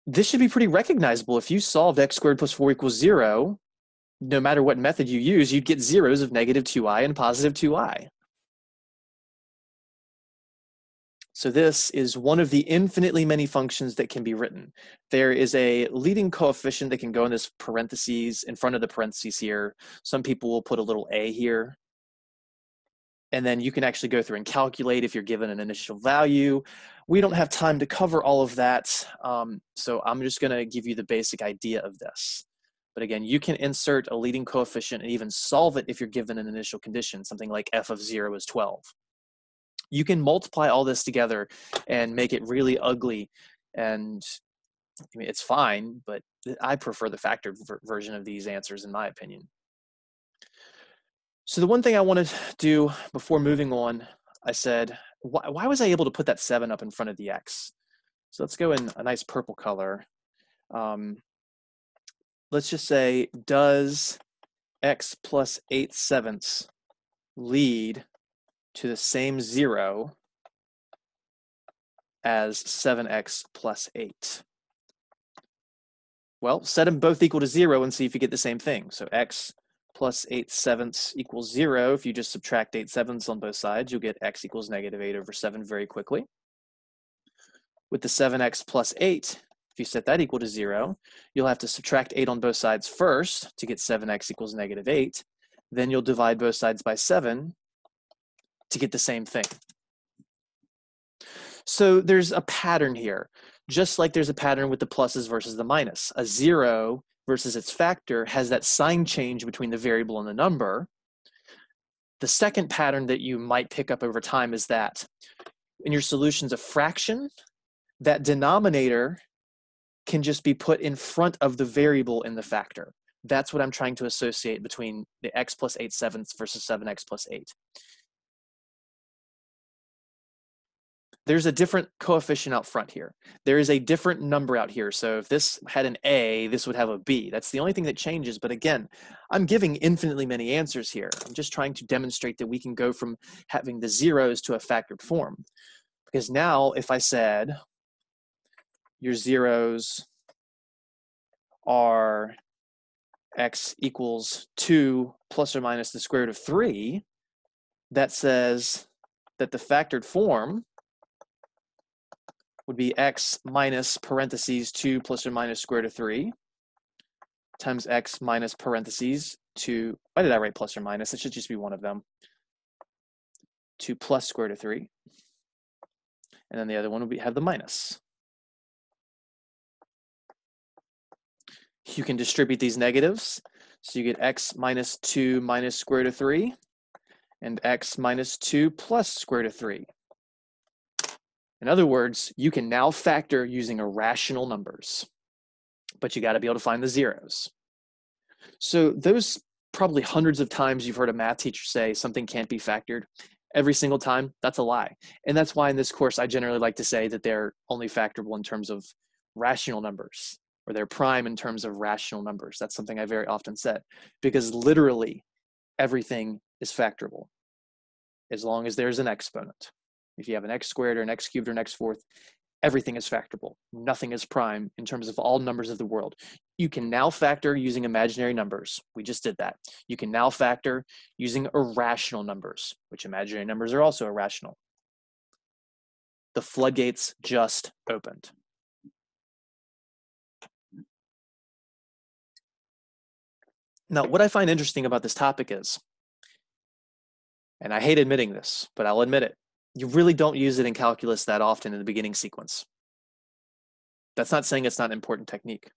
This should be pretty recognizable. If you solved x squared plus 4 equals 0, no matter what method you use, you'd get zeros of negative 2i and positive 2i. So this is one of the infinitely many functions that can be written. There is a leading coefficient that can go in this parentheses, in front of the parentheses here. Some people will put a little a here. And then you can actually go through and calculate if you're given an initial value. We don't have time to cover all of that, so I'm just going to give you the basic idea of this. But again, you can insert a leading coefficient and even solve it if you're given an initial condition, something like f of 0 is 12. You can multiply all this together and make it really ugly, and I mean, it's fine, but I prefer the factored version of these answers in my opinion. So the one thing I want to do before moving on, I said, why was I able to put that 7 up in front of the x? So let's go in a nice purple color. Let's just say, does x plus 8/7 lead to the same 0 as 7x plus 8? Well, set them both equal to 0 and see if you get the same thing. So x plus 8/7 equals 0. If you just subtract 8/7 on both sides, you'll get x equals negative 8 over 7 very quickly. With the 7x plus 8, if you set that equal to 0, you'll have to subtract 8 on both sides first to get 7x equals negative 8. Then you'll divide both sides by 7 to get the same thing. So there's a pattern here, just like there's a pattern with the pluses versus the minus. A 0 versus its factor has that sign change between the variable and the number. The second pattern that you might pick up over time is that in your solutions of fraction, that denominator can just be put in front of the variable in the factor. That's what I'm trying to associate between the x plus 8/7 versus 7x plus 8. there's a different coefficient out front here. There is a different number out here. So if this had an A, this would have a B. That's the only thing that changes. But again, I'm giving infinitely many answers here. I'm just trying to demonstrate that we can go from having the zeros to a factored form. Because now if I said your zeros are x equals 2 plus or minus the square root of 3, that says that the factored form would be x minus parentheses 2 plus or minus square root of 3 times x minus parentheses 2. Why did I write plus or minus? It should just be one of them. 2 plus square root of 3. And then the other one would have the minus. You can distribute these negatives. So you get x minus 2 minus square root of 3 and x minus 2 plus square root of 3. In other words, you can now factor using irrational numbers, but you got to be able to find the zeros. So those probably hundreds of times you've heard a math teacher say something can't be factored. Every single time, that's a lie. And that's why in this course, I generally like to say that they're only factorable in terms of rational numbers, or they're prime in terms of rational numbers. That's something I very often said, because literally everything is factorable as long as there's an exponent. If you have an x squared or an x cubed or an x fourth, everything is factorable. Nothing is prime in terms of all numbers of the world. You can now factor using imaginary numbers. We just did that. You can now factor using irrational numbers, which imaginary numbers are also irrational. The floodgates just opened. Now, what I find interesting about this topic is, and I hate admitting this, but I'll admit it, you really don't use it in calculus that often in the beginning sequence. That's not saying it's not an important technique.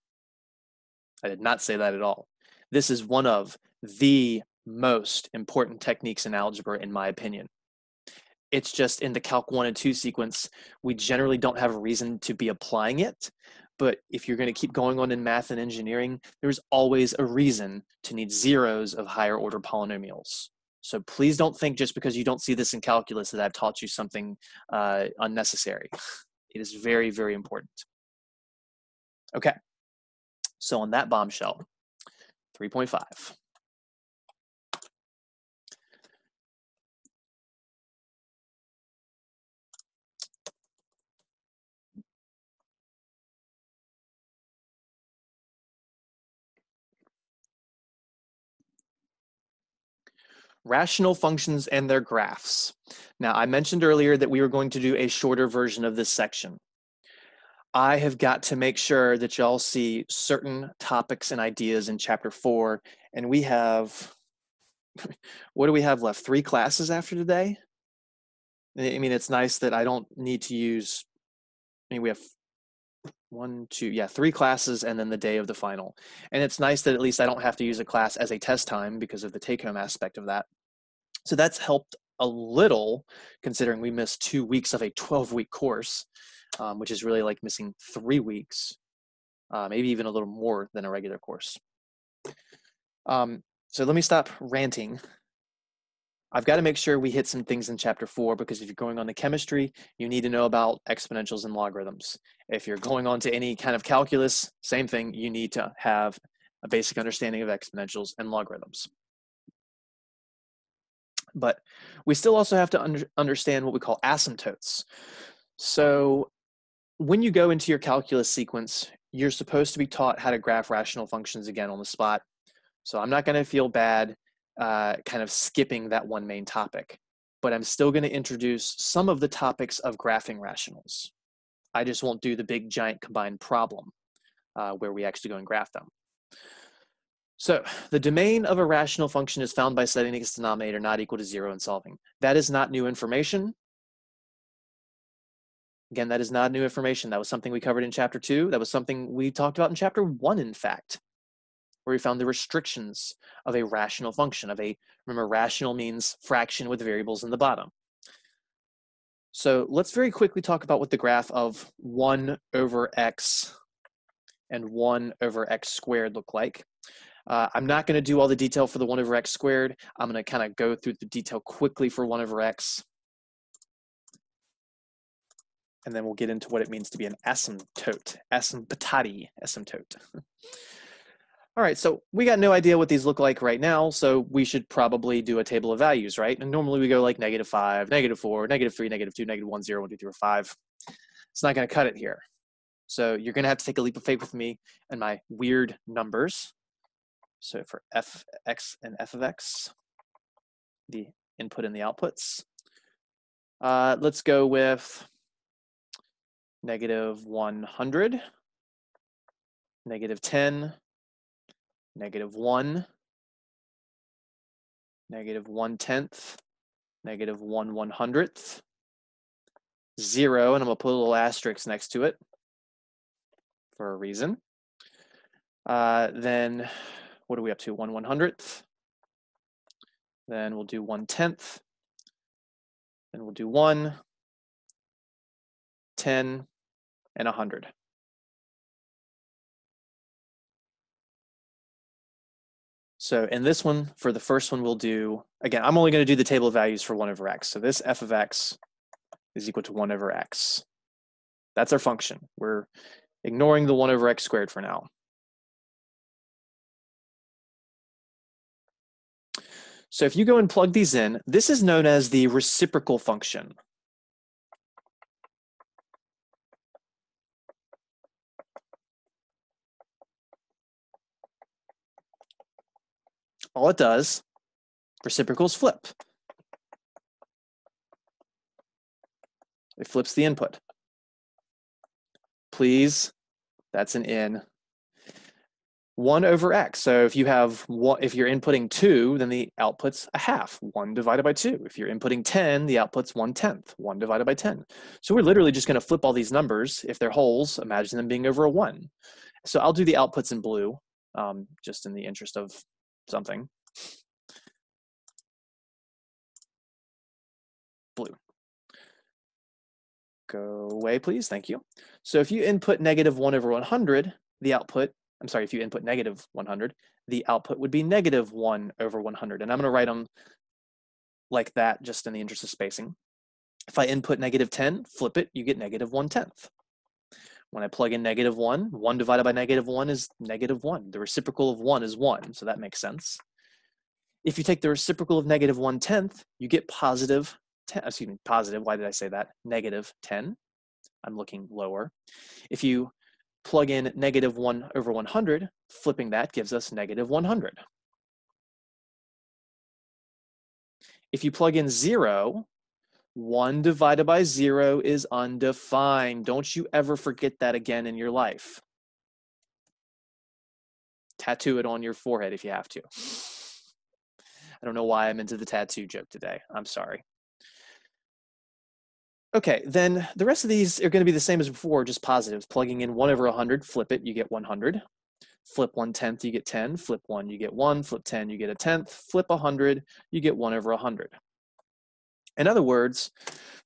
I did not say that at all. This is one of the most important techniques in algebra, in my opinion. It's just in the Calc 1 and 2 sequence, we generally don't have a reason to be applying it. But if you're going to keep going on in math and engineering, there's always a reason to need zeros of higher order polynomials. So please don't think just because you don't see this in calculus that I've taught you something unnecessary. It is very, very important. Okay, so on that bombshell, 3.5. Rational functions and their graphs. Now, I mentioned earlier that we were going to do a shorter version of this section. I have got to make sure that y'all see certain topics and ideas in chapter 4, and we have, what do we have left? 3 classes after today? I mean, it's nice that I don't need to use, we have 3 classes and then the day of the final. And it's nice that at least I don't have to use a class as a test time because of the take-home aspect of that. So that's helped a little, considering we missed 2 weeks of a 12-week course, which is really like missing 3 weeks, maybe even a little more than a regular course. So let me stop ranting. I've got to make sure we hit some things in chapter 4, because if you're going on to chemistry, you need to know about exponentials and logarithms. If you're going on to any kind of calculus, same thing, you need to have a basic understanding of exponentials and logarithms. But we still also have to understand what we call asymptotes. So when you go into your calculus sequence, you're supposed to be taught how to graph rational functions again on the spot. So I'm not going to feel bad kind of skipping that one main topic, but I'm still going to introduce some of the topics of graphing rationals. I just won't do the big giant combined problem where we actually go and graph them. So the domain of a rational function is found by setting its denominator not equal to 0 and solving. That is not new information. Again, that is not new information. That was something we covered in chapter 2. That was something we talked about in chapter 1, in fact, where we found the restrictions of a rational function. Remember, rational means fraction with variables in the bottom. So let's very quickly talk about what the graph of 1 over x and 1 over x squared look like. I'm not going to do all the detail for the 1 over x squared. I'm going to kind of go through the detail quickly for 1 over x. and then we'll get into what it means to be an asymptote, asymptote. All right, so we got no idea what these look like right now, so we should probably do a table of values, right? And normally we go like -5, -4, -3, -2, -1, 0, 1, 2, 3, or 5. It's not going to cut it here. So you're going to have to take a leap of faith with me and my weird numbers. So for fx and f of x, the input and the outputs, let's go with -100, -10, -1, -1/10, -1/100th, 0, and I'm going to put a little asterisk next to it for a reason. Then what are we up to? 1/100th. Then we'll do 1/10. Then we'll do 1, 10, and 100. So in this one, for the first one, we'll do, again, I'm only going to do the table of values for 1 over x. So this f of x is equal to 1 over x. That's our function. We're ignoring the 1 over x squared for now. So if you go and plug these in, this is known as the reciprocal function. All it does, reciprocals flip. It flips the input. Please, that's an in. 1 over x. So if you have if you're inputting 2, then the output's a half. 1 divided by 2. If you're inputting 10, the output's 1/10. 1 divided by 10. So we're literally just going to flip all these numbers. If they're wholes, imagine them being over a 1. So I'll do the outputs in blue, just in the interest of something. Blue. Go away, please. Thank you. So if you input -1 over 100, the output, I'm sorry, if you input -100, the output would be -1 over 100. And I'm going to write them like that just in the interest of spacing. If I input -10, flip it, you get -1/10. When I plug in -1, 1 divided by -1 is -1. The reciprocal of 1 is 1, so that makes sense. If you take the reciprocal of -1/10, you get positive 10, excuse me, positive, why did I say that? -10. I'm looking lower. If you plug in -1 over 100, flipping that gives us -100. If you plug in 0, 1 divided by 0 is undefined. Don't you ever forget that again in your life. Tattoo it on your forehead if you have to. I don't know why I'm into the tattoo joke today. I'm sorry. Okay, then the rest of these are going to be the same as before, just positives. Plugging in 1 over 100, flip it, you get 100. Flip 1/10, you get 10. Flip 1, you get 1. Flip 10, you get a 10th. Flip 100, you get 1 over 100. In other words,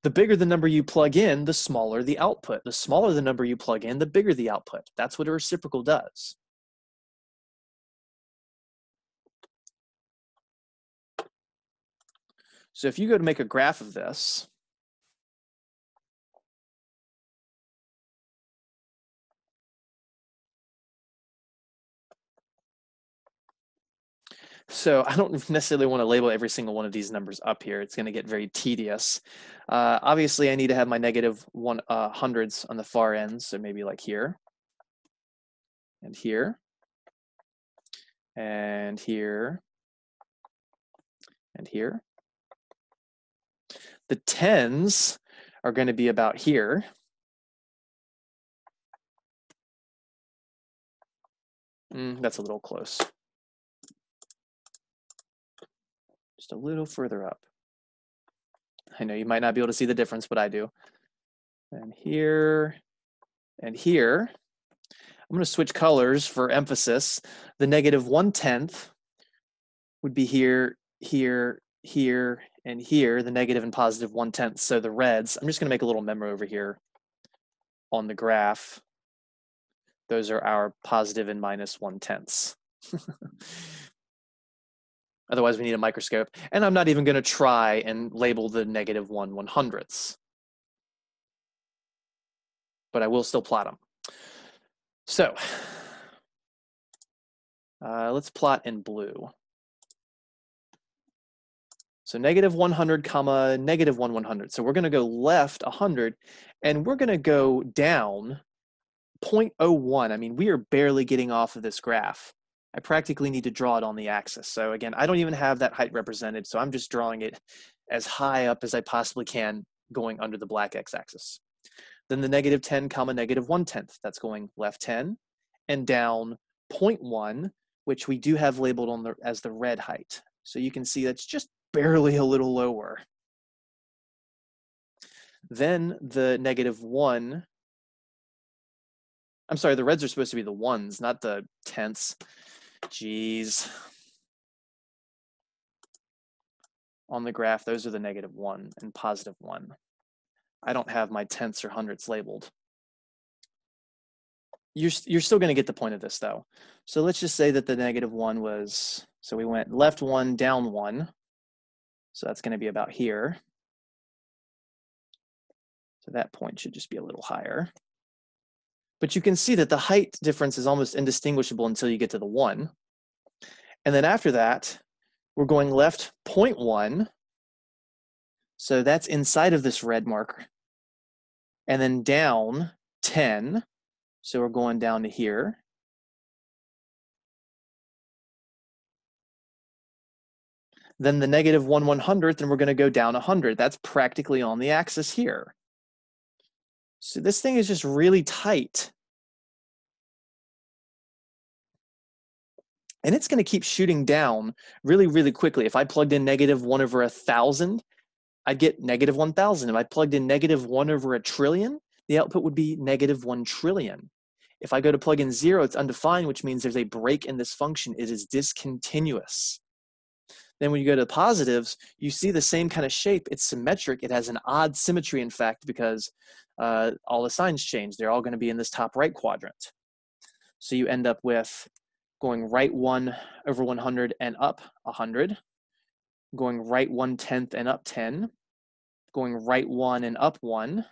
the bigger the number you plug in, the smaller the output. The smaller the number you plug in, the bigger the output. That's what a reciprocal does. So if you go to make a graph of this, so I don't necessarily want to label every single one of these numbers up here. It's going to get very tedious. Obviously, I need to have my -100s on the far ends, so maybe like here, and here, and here, and here. The 10s are going to be about here. That's a little close. Just a little further up. I know you might not be able to see the difference, but I do. And here, and here. I'm going to switch colors for emphasis. The -1/10 would be here, here, here, and here, the negative and positive 1/10. So the reds, I'm just going to make a little memo over here on the graph. Those are our positive and -1/10. Otherwise, we need a microscope. And I'm not even going to try and label the -1/100ths. but I will still plot them. So let's plot in blue. So negative 100 comma negative 100. So we're going to go left 100, and we're going to go down 0.01. I mean, we are barely getting off of this graph. I practically need to draw it on the axis. So again, I don't even have that height represented, so I'm just drawing it as high up as I possibly can, going under the black x-axis. Then the negative 10 comma negative 1/10. That's going left 10 and down 0.1, which we do have labeled on the as the red height. So you can see that's just barely a little lower. Then the negative 1, I'm sorry, the reds are supposed to be the ones, not the tenths. Jeez. On the graph, those are the negative 1 and positive 1. I don't have my tenths or hundredths labeled. You're still going to get the point of this, though. So let's just say that the negative 1 was, so we went left 1, down 1. So that's going to be about here. So that point should just be a little higher. But you can see that the height difference is almost indistinguishable until you get to the 1. And then after that, we're going left 0.1. So that's inside of this red marker. And then down 10. So we're going down to here. Then the negative 1/100th, and we're going to go down 100. That's practically on the axis here. So this thing is just really tight. And it's going to keep shooting down really, really quickly. If I plugged in negative 1/1000, I'd get negative 1000. If I plugged in negative 1/1,000,000,000, the output would be negative 1,000,000,000,000. If I go to plug in 0, it's undefined, which means there's a break in this function. It is discontinuous. Then when you go to positives, you see the same kind of shape. It's symmetric. It has an odd symmetry, in fact, because all the signs change. They're all going to be in this top right quadrant. So you end up with going right 1/100 and up 100, going right 1/10 and up 10, going right 1 and up 1,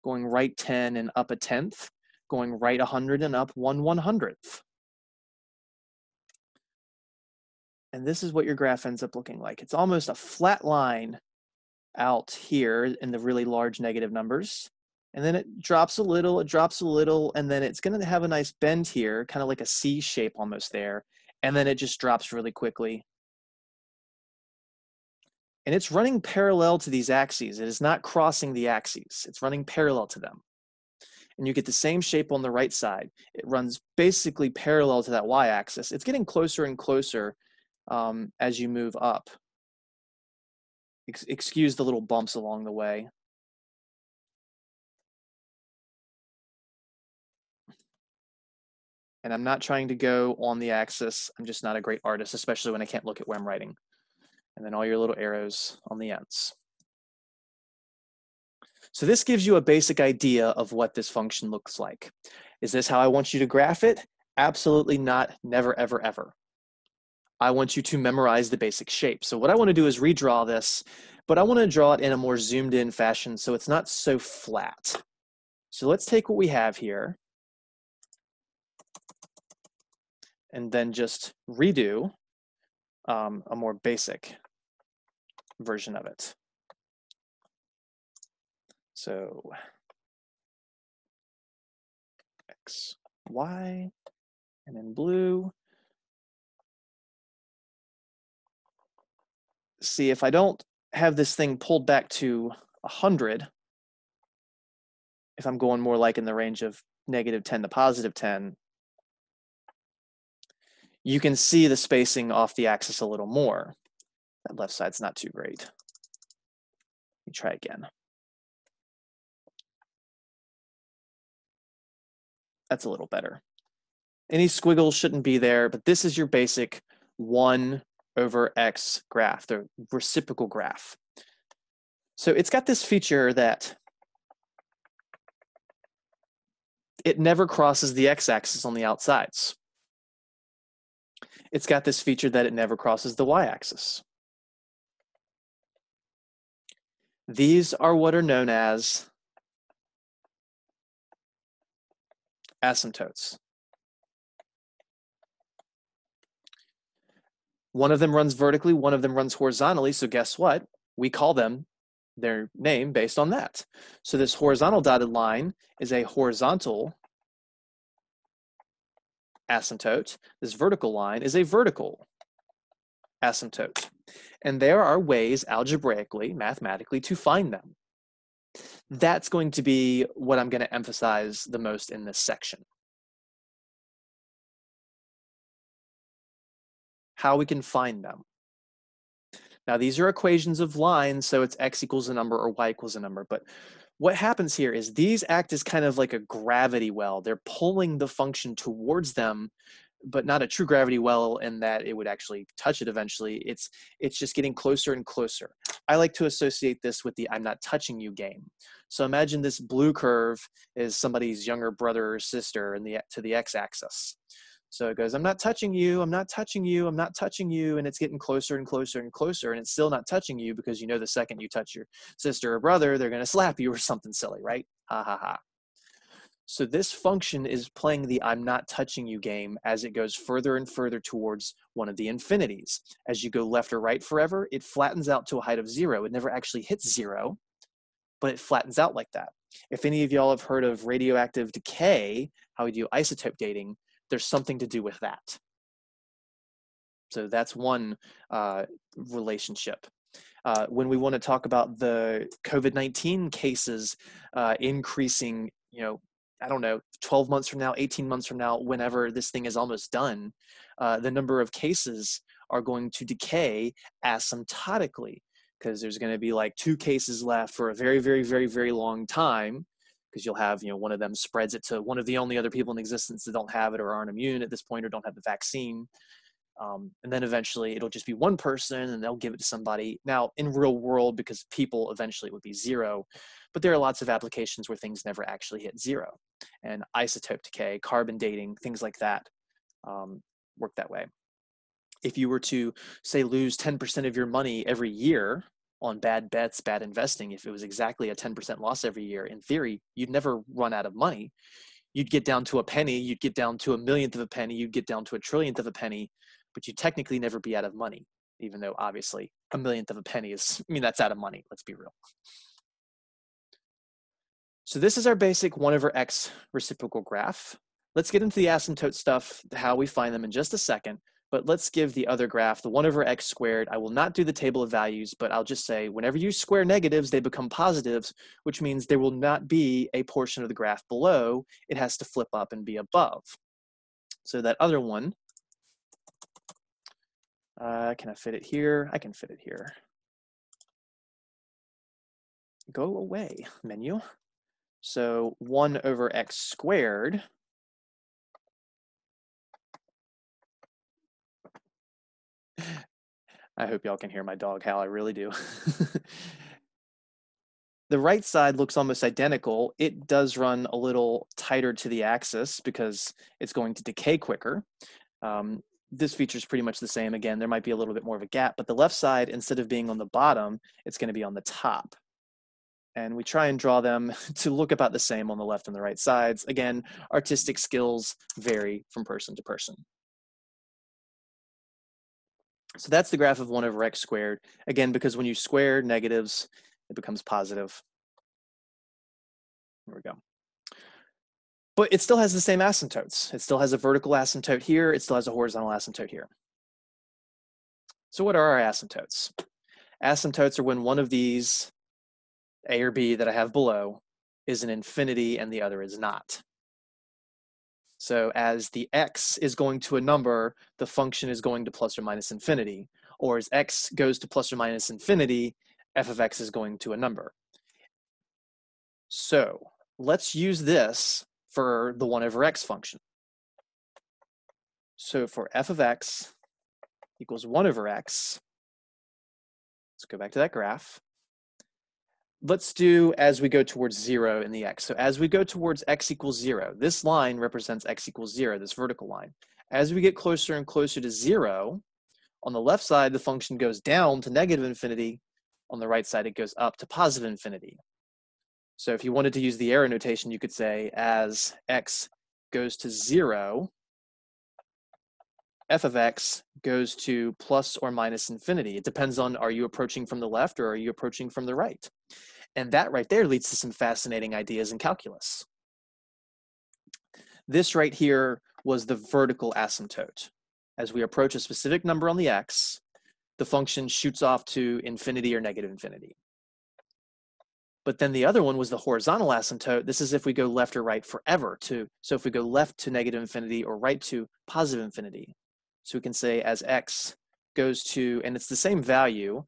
going right 10 and up 1/10, going right 100 and up 1/100th. And this is what your graph ends up looking like. It's almost a flat line out here in the really large negative numbers. And then it drops a little, and then it's going to have a nice bend here, kind of like a C shape almost there. And then it just drops really quickly. And it's running parallel to these axes. It is not crossing the axes. It's running parallel to them. And you get the same shape on the right side. It runs basically parallel to that y-axis. It's getting closer and closer as you move up. Excuse the little bumps along the way. And I'm not trying to go on the axis. I'm just not a great artist, especially when I can't look at where I'm writing. And then all your little arrows on the ends. So this gives you a basic idea of what this function looks like. Is this how I want you to graph it? Absolutely not. Never, ever, ever. I want you to memorize the basic shape. So what I want to do is redraw this, but I want to draw it in a more zoomed in fashion so it's not so flat. So let's take what we have here and then just redo a more basic version of it. So X, Y, and in blue. See, if I don't have this thing pulled back to 100, if I'm going more like in the range of -10 to +10, you can see the spacing off the axis a little more. That left side's not too great. Let me try again. That's a little better. Any squiggles shouldn't be there, but this is your basic 1/x graph, the reciprocal graph. So it's got this feature that it never crosses the x-axis on the outsides. It's got this feature that it never crosses the y-axis. These are what are known as asymptotes. One of them runs vertically, one of them runs horizontally, so guess what? We call them their name based on that. So this horizontal dotted line is a horizontal asymptote. This vertical line is a vertical asymptote. And there are ways algebraically, mathematically, to find them. That's going to be what I'm going to emphasize the most in this section. How we can find them. Now, these are equations of lines, so it's x equals a number or y equals a number. But what happens here is these act as kind of like a gravity well. They're pulling the function towards them, but not a true gravity well in that it would actually touch it eventually. It's just getting closer and closer. I like to associate this with the I'm not touching you game. So imagine this blue curve is somebody's younger brother or sister in to the x-axis. So it goes, I'm not touching you, I'm not touching you, I'm not touching you, and it's getting closer and closer and closer, and it's still not touching you because you know the second you touch your sister or brother, they're going to slap you or something silly, right? Ha ha ha. So this function is playing the I'm not touching you game as it goes further and further towards one of the infinities. As you go left or right forever, it flattens out to a height of 0. It never actually hits 0, but it flattens out like that. If any of y'all have heard of radioactive decay, how we do isotope dating, there's something to do with that. So that's one relationship. When we want to talk about the COVID-19 cases increasing, I don't know, 12 months from now, 18 months from now, whenever this thing is almost done, the number of cases are going to decay asymptotically because there's going to be like 2 cases left for a very, very, very, very long time. Because you'll have, one of them spreads it to one of the only other people in existence that don't have it or aren't immune at this point or don't have the vaccine. And then eventually it'll just be one person and they'll give it to somebody. Now, in real world, because people, eventually it would be 0. But there are lots of applications where things never actually hit 0. And isotope decay, carbon dating, things like that work that way. If you were to, say, lose 10% of your money every year on bad bets, bad investing, if it was exactly a 10% loss every year, in theory, you'd never run out of money. You'd get down to a penny, you'd get down to a millionth of a penny, you'd get down to a trillionth of a penny, but you'd technically never be out of money, even though obviously a millionth of a penny is, that's out of money, let's be real. So this is our basic 1/x reciprocal graph. Let's get into the asymptote stuff, how we find them in just a second. But let's give the other graph, the 1/x squared. I will not do the table of values, but I'll just say whenever you square negatives, they become positives, which means there will not be a portion of the graph below. It has to flip up and be above. So that other one, can I fit it here? I can fit it here. Go away, menu. So 1/x squared I hope y'all can hear my dog howl, I really do. The right side looks almost identical. It does run a little tighter to the axis because it's going to decay quicker. This feature is pretty much the same. Again, there might be a little bit more of a gap, but the left side, instead of being on the bottom, it's going to be on the top. And we try and draw them to look about the same on the left and the right sides. Again, artistic skills vary from person to person. So that's the graph of 1/x squared. Again, because when you square negatives, it becomes positive. There we go. But it still has the same asymptotes. It still has a vertical asymptote here. It still has a horizontal asymptote here. So what are our asymptotes? Asymptotes are when one of these, A or B that I have below, is an infinity and the other is not. So as the x is going to a number, the function is going to plus or minus infinity. Or as x goes to plus or minus infinity, f of x is going to a number. So let's use this for the 1/x function. So for f of x equals 1/x, let's go back to that graph. Let's do as we go towards 0 in the x. So as we go towards x equals 0, this line represents x equals 0, this vertical line. As we get closer and closer to 0, on the left side, the function goes down to negative infinity. On the right side, it goes up to positive infinity. So if you wanted to use the arrow notation, you could say as x goes to 0, f of x goes to plus or minus infinity. It depends on, are you approaching from the left or are you approaching from the right? And that right there leads to some fascinating ideas in calculus. This right here was the vertical asymptote. As we approach a specific number on the x, the function shoots off to infinity or negative infinity. But then the other one was the horizontal asymptote. This is if we go left or right forever. So if we go left to negative infinity or right to positive infinity. So we can say as x goes to, and it's the same value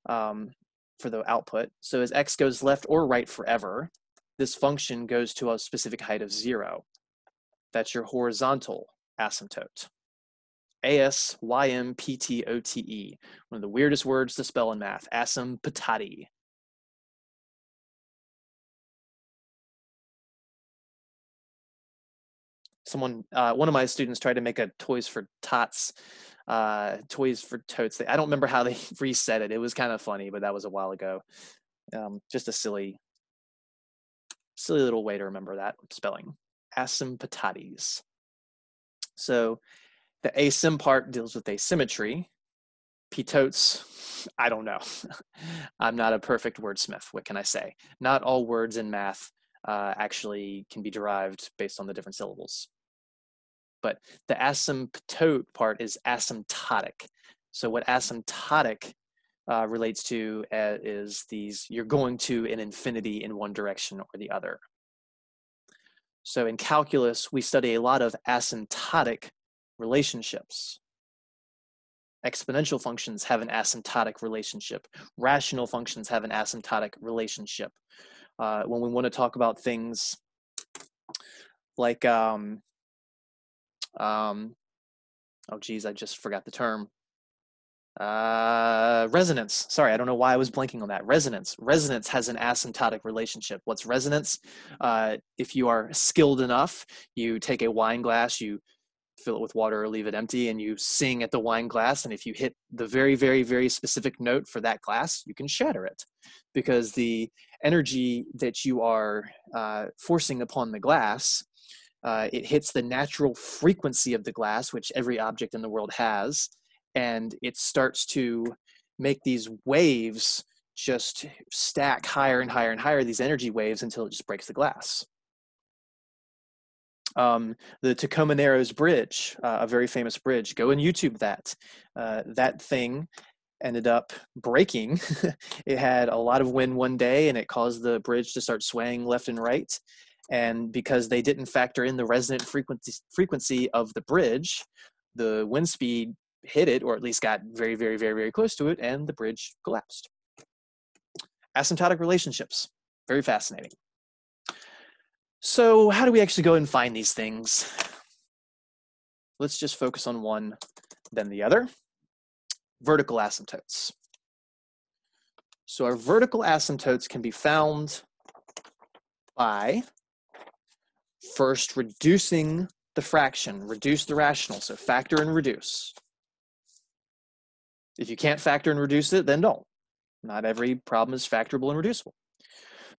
for the output. So as x goes left or right forever, this function goes to a specific height of 0. That's your horizontal asymptote. Asymptote, one of the weirdest words to spell in math, asymptote. Someone, one of my students tried to make a Toys for Tots, Toys for Totes. I don't remember how they reset it. It was kind of funny, but that was a while ago. Just a silly little way to remember that spelling. Asymptotes. So the asym part deals with asymmetry. P-totes, I don't know. I'm not a perfect wordsmith. What can I say? Not all words in math actually can be derived based on the different syllables. But the asymptote part is asymptotic. So what asymptotic relates to is these, you're going to an infinity in one direction or the other. So in calculus, we study a lot of asymptotic relationships. Exponential functions have an asymptotic relationship. Rational functions have an asymptotic relationship. When we want to talk about things like, oh geez, I just forgot the term. Resonance. Sorry, I don't know why I was blanking on that. Resonance. Resonance has an asymptotic relationship. What's resonance? If you are skilled enough, you take a wine glass, you fill it with water or leave it empty, and you sing at the wine glass. And if you hit the very, very, very specific note for that glass, you can shatter it, because the energy that you are forcing upon the glass, it hits the natural frequency of the glass, which every object in the world has, and it starts to make these waves just stack higher and higher and higher, these energy waves, until it just breaks the glass. The Tacoma Narrows Bridge, a very famous bridge, go and YouTube that. That thing ended up breaking. It had a lot of wind one day, and it caused the bridge to start swaying left and right. And because they didn't factor in the resonant frequency of the bridge, the wind speed hit it, or at least got very, very, very, very close to it, and the bridge collapsed. Asymptotic relationships, very fascinating. So how do we actually go and find these things? Let's just focus on one, then the other. Vertical asymptotes. So our vertical asymptotes can be found by first reducing the fraction, reduce the rational, so factor and reduce. If you can't factor and reduce it, then don't. Not every problem is factorable and reducible.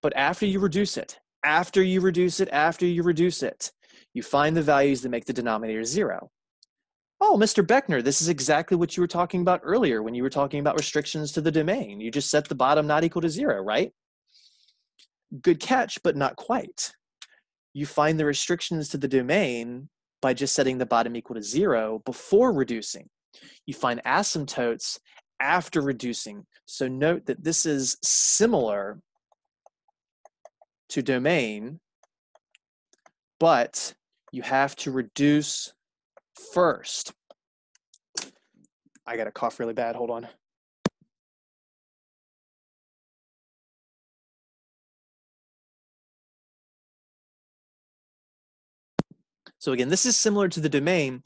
But after you reduce it, after you reduce it, you find the values that make the denominator 0. Oh, Mr. Beckner, this is exactly what you were talking about earlier when you were talking about restrictions to the domain. You just set the bottom not equal to 0, right? Good catch, but not quite. You find the restrictions to the domain by just setting the bottom equal to 0 before reducing. You find asymptotes after reducing. So note that this is similar to domain, but you have to reduce first. I got to cough really bad, hold on. So again, this is similar to the domain,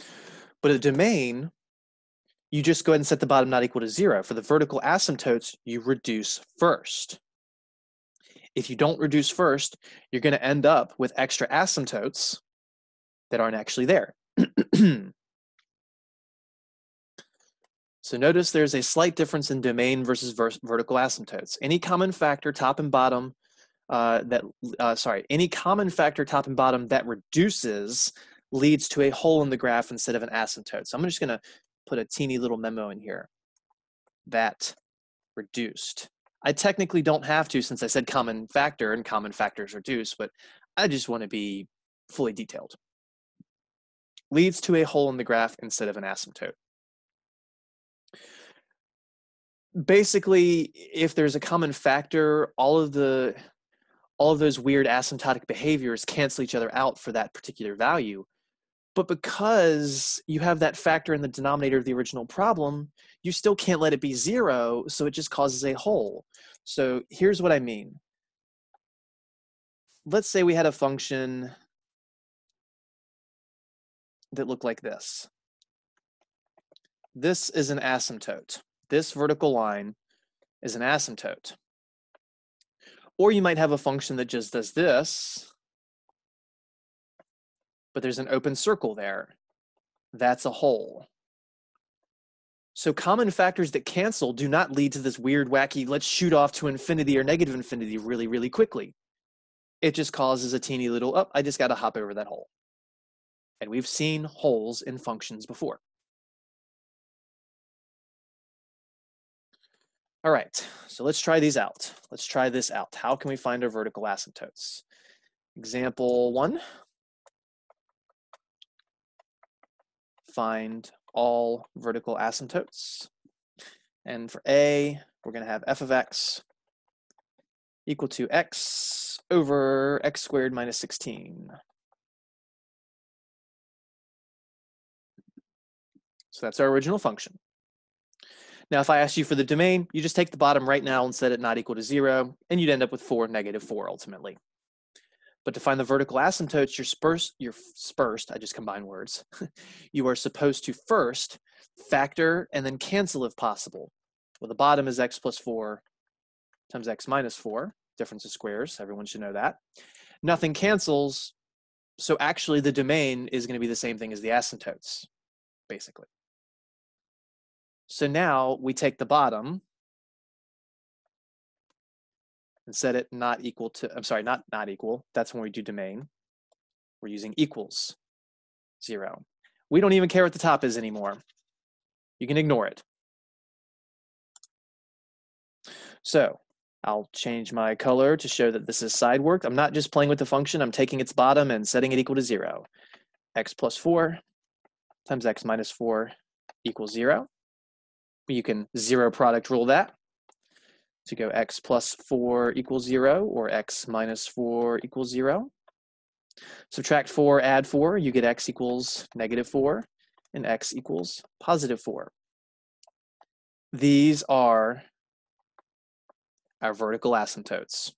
but a domain, you just go ahead and set the bottom not equal to 0. For the vertical asymptotes, you reduce first. If you don't reduce first, you're going to end up with extra asymptotes that aren't actually there. So notice there's a slight difference in domain versus vertical asymptotes. Any common factor, top and bottom, any common factor top and bottom that reduces leads to a hole in the graph instead of an asymptote. So I'm just going to put a teeny little memo in here. That reduced. I technically don't have to since I said common factor and common factors reduce, but I just want to be fully detailed. Leads to a hole in the graph instead of an asymptote. Basically, if there's a common factor, all of those weird asymptotic behaviors cancel each other out for that particular value. But because you have that factor in the denominator of the original problem, you still can't let it be 0, so it just causes a hole. So here's what I mean. Let's say we had a function that looked like this. This is an asymptote. This vertical line is an asymptote. Or you might have a function that just does this, but there's an open circle there. That's a hole. So common factors that cancel do not lead to this weird, wacky, let's shoot off to infinity or negative infinity really, really quickly. It just causes a teeny little, oh, I just got to hop over that hole. And we've seen holes in functions before. All right, so let's try these out. Let's try this out. How can we find our vertical asymptotes? Example 1. Find all vertical asymptotes. And for A, we're going to have f of x equal to x over x squared minus 16. So that's our original function. Now, if I asked you for the domain, you just take the bottom right now and set it not equal to 0, and you'd end up with 4, negative 4 ultimately. But to find the vertical asymptotes, I just combined words. You are supposed to first factor and then cancel if possible. Well, the bottom is x plus 4 times x minus 4. Difference of squares, everyone should know that. Nothing cancels, so actually the domain is going to be the same thing as the asymptotes, basically. So now we take the bottom and set it not equal to, I'm sorry, not equal. That's when we do domain. We're using equals 0. We don't even care what the top is anymore. You can ignore it. So I'll change my color to show that this is side work. I'm not just playing with the function. I'm taking its bottom and setting it equal to 0. X plus 4 times x minus 4 equals 0. You can zero product rule that to go x plus 4 equals 0 or x minus 4 equals 0. Subtract 4, add 4, you get x equals negative 4 and x equals positive 4. These are our vertical asymptotes.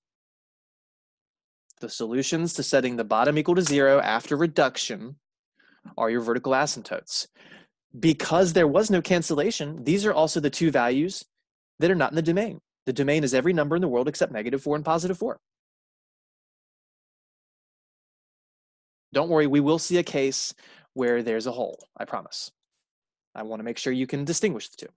The solutions to setting the bottom equal to 0 after reduction are your vertical asymptotes. Because there was no cancellation, these are also the two values that are not in the domain. The domain is every number in the world except negative 4 and positive 4. Don't worry, we will see a case where there's a hole, I promise. I want to make sure you can distinguish the two.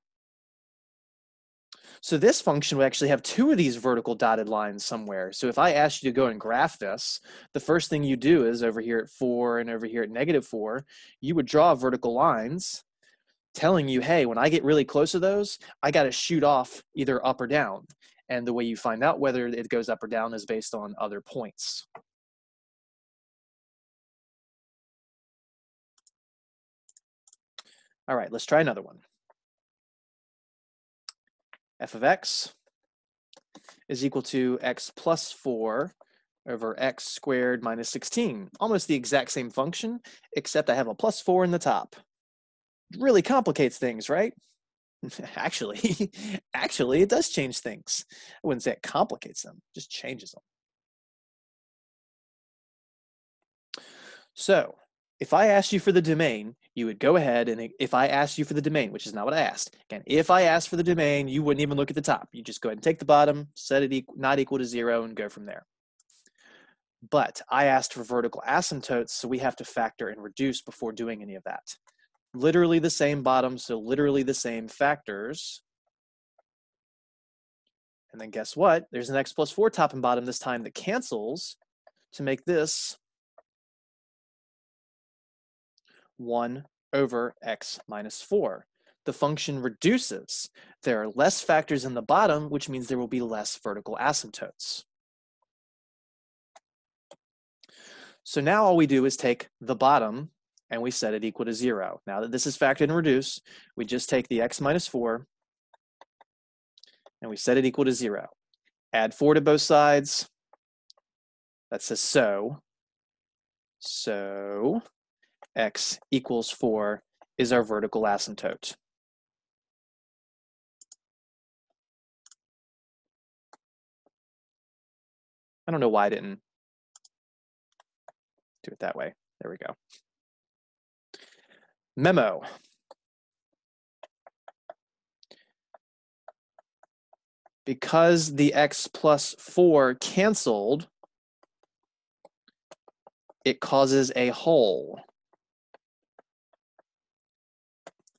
So this function will actually have 2 of these vertical dotted lines somewhere. So if I asked you to go and graph this, the first thing you do is over here at 4 and over here at negative 4, you would draw vertical lines telling you, hey, when I get really close to those, I got to shoot off either up or down. And the way you find out whether it goes up or down is based on other points. All right, let's try another one. F of x is equal to x plus 4 over x squared minus 16. Almost the exact same function, except I have a plus 4 in the top. It really complicates things, right? Actually, it does change things. I wouldn't say it complicates them, it just changes them. So if I asked you for the domain, you would go ahead and if I asked you for the domain, which is not what I asked. Again, if I asked for the domain, you wouldn't even look at the top. You just go ahead and take the bottom, set it not equal to 0 and go from there. But I asked for vertical asymptotes, so we have to factor and reduce before doing any of that. Literally the same bottom, so literally the same factors. And then guess what? There's an x plus 4 top and bottom this time that cancels to make this 1 over x minus 4. The function reduces. There are less factors in the bottom, which means there will be less vertical asymptotes. So now all we do is take the bottom and we set it equal to 0. Now that this is factored and reduced, we just take the x minus 4 and we set it equal to 0. Add 4 to both sides. That says so. So x equals 4 is our vertical asymptote. I don't know why I didn't do it that way. There we go. Memo. Because the x plus 4 canceled, it causes a hole.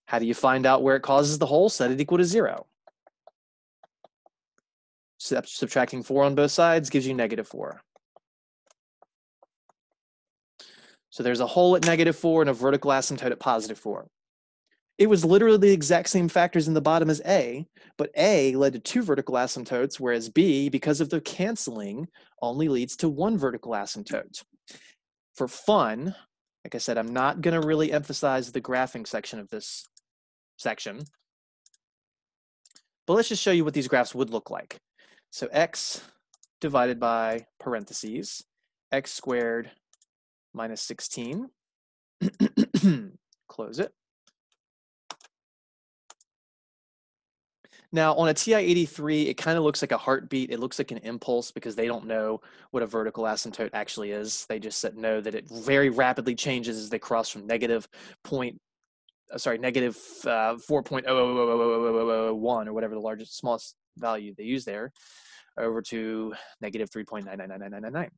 How do you find out where it causes the hole? Set it equal to 0. Subtracting 4 on both sides gives you negative 4. So there's a hole at negative 4 and a vertical asymptote at positive 4. It was literally the exact same factors in the bottom as A, but A led to 2 vertical asymptotes, whereas B, because of the canceling, only leads to 1 vertical asymptote. For fun, like I said, I'm not going to really emphasize the graphing section of this section, but let's just show you what these graphs would look like. So x divided by parentheses, x squared minus 16, close it. Now on a TI-83, it kind of looks like a heartbeat. It looks like an impulse because they don't know what a vertical asymptote actually is. They just know that it very rapidly changes as they cross from negative 4.0000001 or whatever the largest, smallest value they use there, over to negative 3.999999.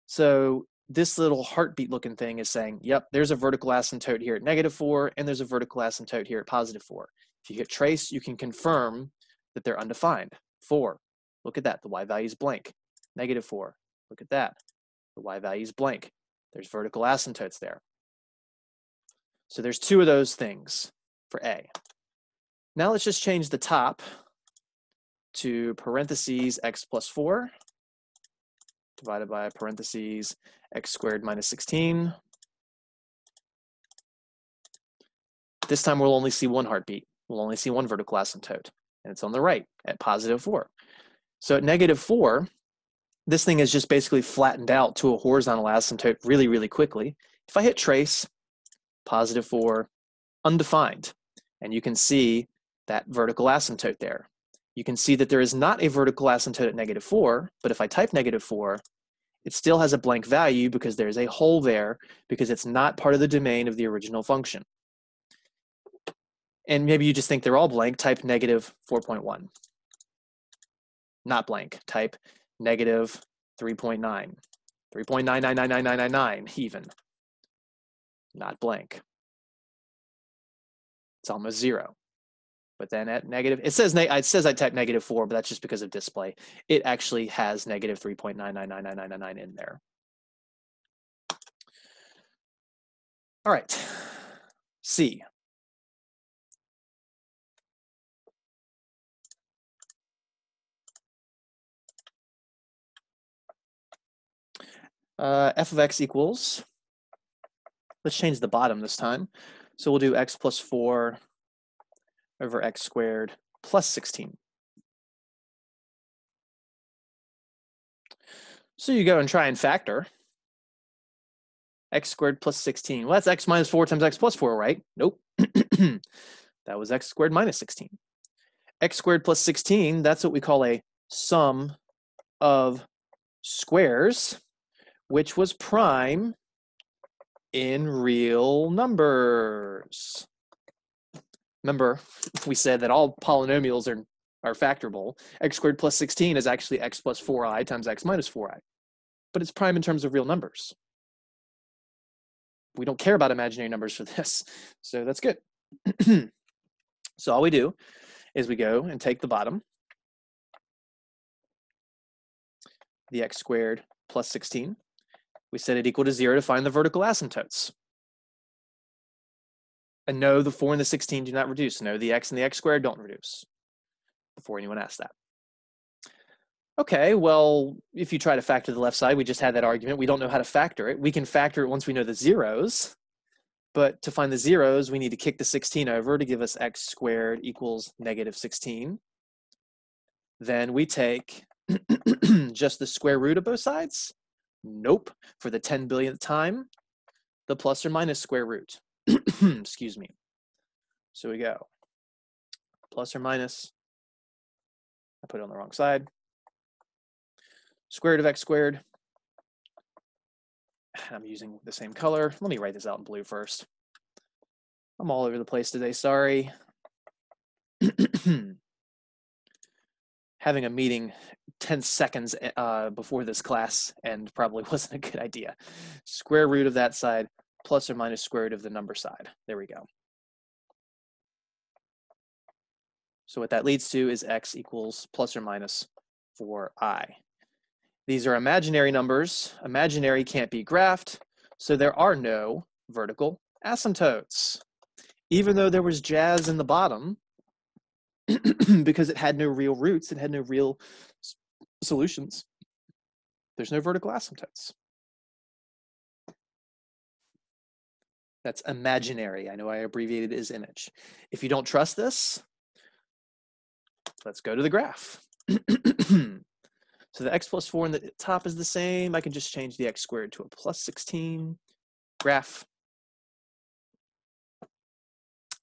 So this little heartbeat looking thing is saying, yep, there's a vertical asymptote here at negative 4, and there's a vertical asymptote here at positive 4. If you hit trace, you can confirm that they're undefined. 4, look at that, the y value is blank. Negative 4, look at that, the y value is blank. There's vertical asymptotes there. So there's 2 of those things for A. Now let's just change the top to parentheses x plus 4 divided by parentheses x squared minus 16. This time we'll only see 1 heartbeat. We'll only see 1 vertical asymptote, and it's on the right at positive 4. So at negative 4, this thing is just basically flattened out to a horizontal asymptote really, really quickly. If I hit trace, positive 4, undefined, and you can see that vertical asymptote there. You can see that there is not a vertical asymptote at negative 4, but if I type negative 4, it still has a blank value because there's a hole there because it's not part of the domain of the original function. And maybe you just think they're all blank, type negative 4.1. Not blank, type negative 3.9, 3.9999999 even. Not blank. It's almost 0. But then at negative, it says I type negative 4, but that's just because of display. It actually has negative 3.9999999 in there. All right, C. F of x equals, let's change the bottom this time. So we'll do x plus 4 over x squared plus 16. So you go and try and factor x squared plus 16. Well, that's x minus 4 times x plus 4, right? Nope. That was x squared minus 16. X squared plus 16, that's what we call a sum of squares, which was prime in real numbers. Remember, we said that all polynomials are factorable. X squared plus 16 is actually x plus 4i times x minus 4i. But it's prime in terms of real numbers. We don't care about imaginary numbers for this, so that's good. So all we do is we go and take the bottom, the x squared plus 16. We set it equal to 0 to find the vertical asymptotes. And no, the 4 and the 16 do not reduce. No, the x and the x squared don't reduce, before anyone asks that. Okay, well, if you try to factor the left side, we just had that argument. We don't know how to factor it. We can factor it once we know the zeros, but to find the zeros, we need to kick the 16 over to give us x squared equals negative 16. Then we take just the square root of both sides. Nope, for the 10 billionth time, the plus or minus square root. Excuse me. So we go plus or minus, I put it on the wrong side, square root of x squared. I'm using the same color. Let me write this out in blue first. I'm all over the place today, sorry. Having a meeting 10 seconds before this class and probably wasn't a good idea. Square root of that side plus or minus square root of the number side. There we go. So what that leads to is x equals plus or minus 4i. These are imaginary numbers. Imaginary can't be graphed, so there are no vertical asymptotes. Even though there was jazz in the bottom, because it had no real roots, it had no real solutions, there's no vertical asymptotes. That's imaginary. I know I abbreviated it as image. If you don't trust this, let's go to the graph. So the x plus 4 in the top is the same. I can just change the x squared to a plus 16 graph.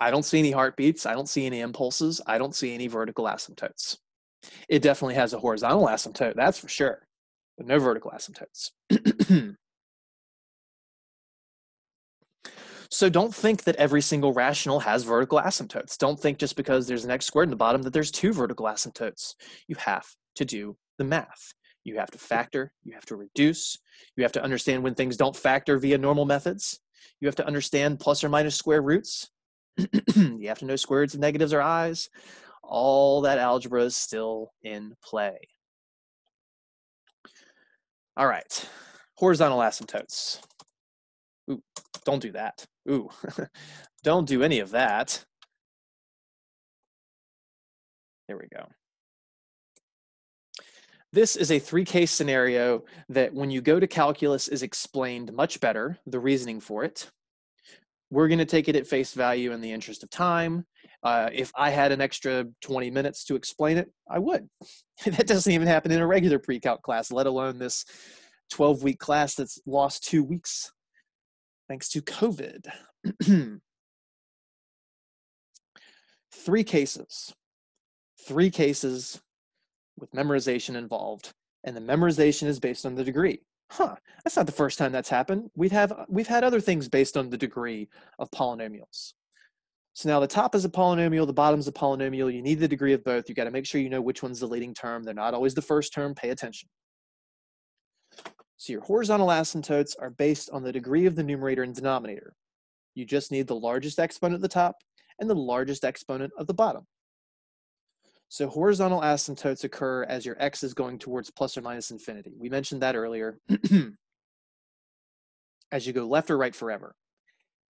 I don't see any heartbeats. I don't see any impulses. I don't see any vertical asymptotes. It definitely has a horizontal asymptote, that's for sure, but no vertical asymptotes. So don't think that every single rational has vertical asymptotes. Don't think just because there's an x squared in the bottom that there's 2 vertical asymptotes. You have to do the math. You have to factor, you have to reduce, you have to understand when things don't factor via normal methods. You have to understand plus or minus square roots. You have to know square roots of negatives or i's. All that algebra is still in play. All right, horizontal asymptotes. Ooh, don't do that. Ooh, don't do any of that. There we go. This is a 3-case scenario that when you go to calculus is explained much better, the reasoning for it. We're going to take it at face value in the interest of time. If I had an extra 20 minutes to explain it, I would. That doesn't even happen in a regular pre-calc class, let alone this 12-week class that's lost 2 weeks thanks to COVID. 3 cases. 3 cases with memorization involved, and the memorization is based on the degree. That's not the first time that's happened. We've had other things based on the degree of polynomials. So now the top is a polynomial, the bottom's a polynomial. You need the degree of both. You got to make sure you know which one's the leading term. They're not always the first term. Pay attention. So your horizontal asymptotes are based on the degree of the numerator and denominator. You just need the largest exponent at the top and the largest exponent of the bottom. So horizontal asymptotes occur as your x is going towards plus or minus infinity. We mentioned that earlier. As you go left or right forever.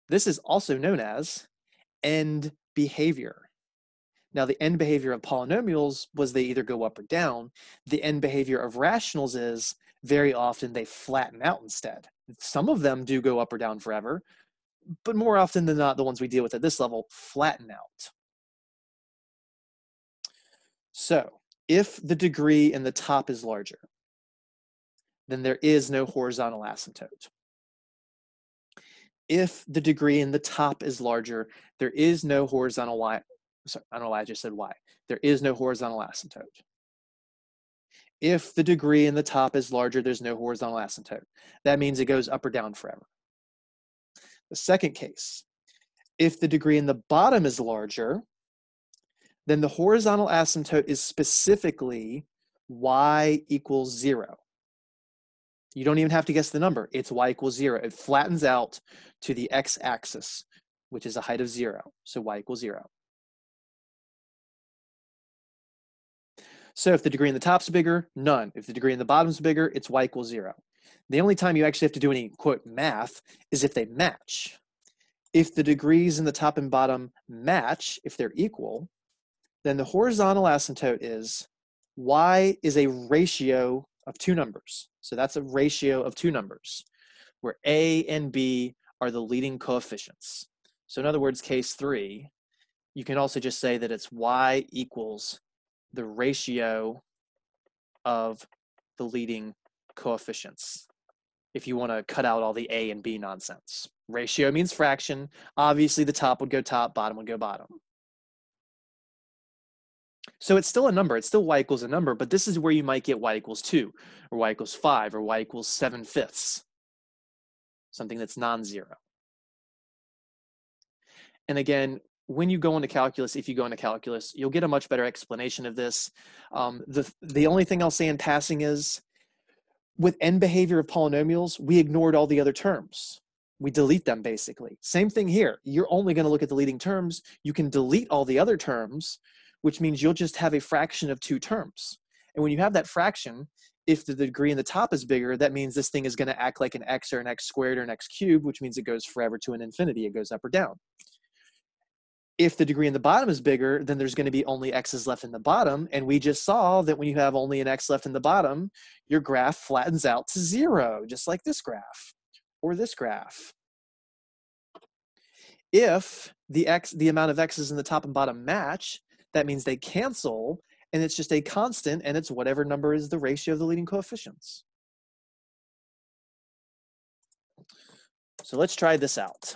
This is also known as end behavior. Now, the end behavior of polynomials was they either go up or down. The end behavior of rationals is very often they flatten out instead. Some of them do go up or down forever, but more often than not, the ones we deal with at this level flatten out. So if the degree in the top is larger, then there is no horizontal asymptote. If the degree in the top is larger, there is no horizontal y. Sorry, I don't know why I just said y. There is no horizontal asymptote. If the degree in the top is larger, there's no horizontal asymptote. That means it goes up or down forever. The second case, if the degree in the bottom is larger, then the horizontal asymptote is specifically y equals 0. You don't even have to guess the number. It's y equals 0. It flattens out to the x-axis, which is a height of 0. So y equals 0. So if the degree in the top's bigger, none. If the degree in the bottom's bigger, it's y equals 0. The only time you actually have to do any, quote, math is if they match. If the degrees in the top and bottom match, if they're equal, then the horizontal asymptote is y is a ratio of two numbers. So that's a ratio of two numbers, where a and b are the leading coefficients. So in other words, case 3, you can also just say that it's y equals the ratio of the leading coefficients, if you want to cut out all the a and b nonsense. Ratio means fraction. Obviously, the top would go top, bottom would go bottom. So it's still a number. It's still y equals a number, but this is where you might get y equals 2, or y equals 5, or y equals 7/5, something that's non-zero. And again, when you go into calculus, if you go into calculus, you'll get a much better explanation of this. The only thing I'll say in passing is, with n behavior of polynomials, we ignored all the other terms. We delete them, basically. Same thing here. You're only going to look at the leading terms. You can delete all the other terms, which means you'll just have a fraction of two terms. And when you have that fraction, if the degree in the top is bigger, that means this thing is going to act like an x or an x squared or an x cubed, which means it goes forever to an infinity. It goes up or down. If the degree in the bottom is bigger, then there's going to be only x's left in the bottom. And we just saw that when you have only an x left in the bottom, your graph flattens out to 0, just like this graph or this graph. If the amount of x's in the top and bottom match, that means they cancel, and it's just a constant, and it's whatever number is the ratio of the leading coefficients. So let's try this out.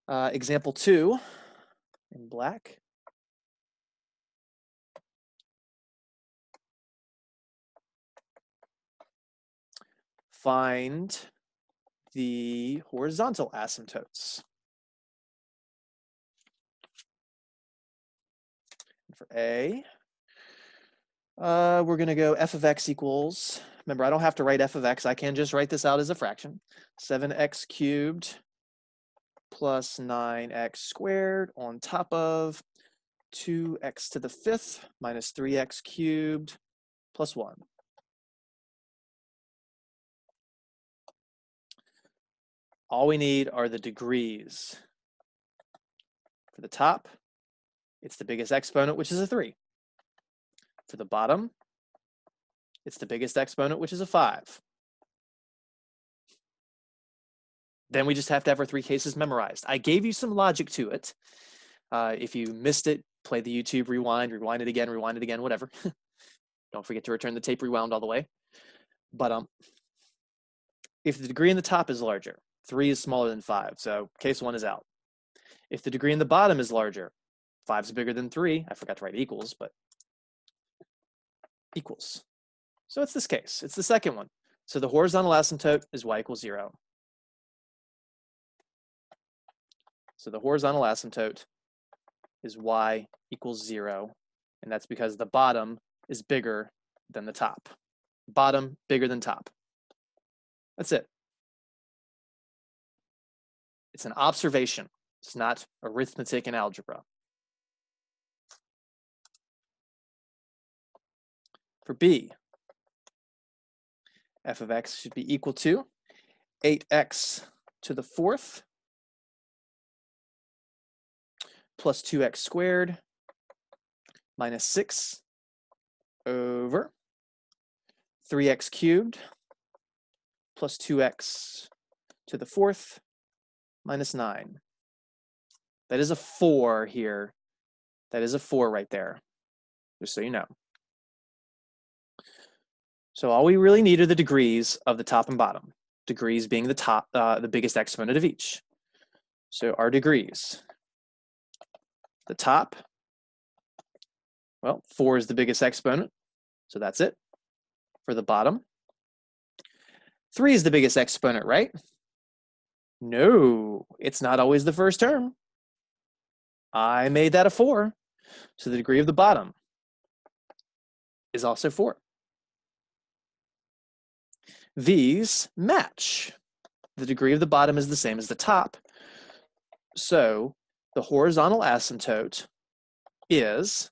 Example 2 in black. Find the horizontal asymptotes. For A, we're going to go f of x equals, remember, I don't have to write f of x. I can just write this out as a fraction. 7x cubed plus 9x squared on top of 2x to the 5th minus 3x cubed plus 1. All we need are the degrees. For the top, it's the biggest exponent, which is a 3. For the bottom, it's the biggest exponent, which is a 5. Then we just have to have our 3 cases memorized. I gave you some logic to it. If you missed it, play the YouTube, rewind it again, whatever. Don't forget to return the tape rewound all the way. But if the degree in the top is larger, 3 is smaller than 5, so case 1 is out. If the degree in the bottom is larger, 5 is bigger than 3. I forgot to write equals, but equals. So it's this case. It's the second one. So the horizontal asymptote is y equals 0. So the horizontal asymptote is y equals 0, and that's because the bottom is bigger than the top. Bottom bigger than top. That's it. It's an observation. It's not arithmetic and algebra. For B, f of x should be equal to 8x to the 4th plus 2x squared minus 6 over 3x cubed plus 2x to the 4th minus 9. That is a 4 here. That is a 4 right there, just so you know. So all we really need are the degrees of the top and bottom. Degrees being the top, the biggest exponent of each. So our degrees. The top, well, 4 is the biggest exponent, so that's it. For the bottom, 3 is the biggest exponent, right? No, it's not always the first term. I made that a 4, so the degree of the bottom is also 4. These match. The degree of the bottom is the same as the top, so the horizontal asymptote is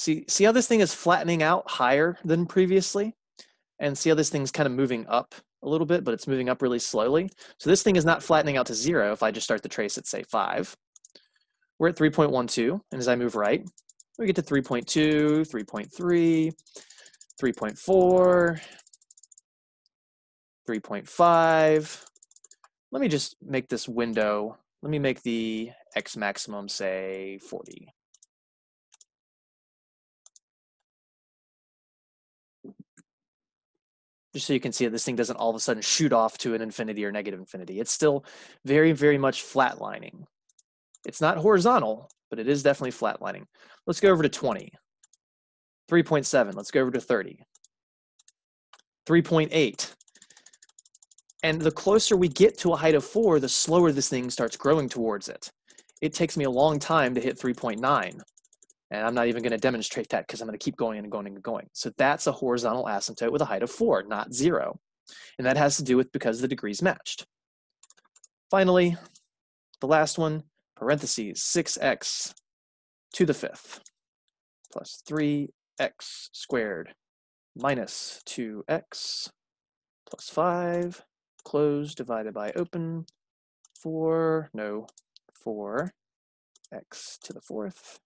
See how this thing is flattening out higher than previously? And see how this thing's kind of moving up a little bit, but it's moving up really slowly. So this thing is not flattening out to 0 if I just start the trace at, say, 5. We're at 3.12, and as I move right, we get to 3.2, 3.3, 3.4, 3.5. Let me just make this window, let me make the x maximum, say, 40. Just so you can see that this thing doesn't all of a sudden shoot off to an infinity or negative infinity. It's still very, very much flatlining. It's not horizontal, but it is definitely flatlining. Let's go over to 20. 3.7, let's go over to 30. 3.8. And the closer we get to a height of 4, the slower this thing starts growing towards it. It takes me a long time to hit 3.9. And I'm not even going to demonstrate that because I'm going to keep going and going and going. So that's a horizontal asymptote with a height of 4, not 0. And that has to do with because the degrees matched. Finally, the last one, parentheses, 6x to the 5th plus 3x squared minus 2x plus 5, close divided by open, 4x to the 4th.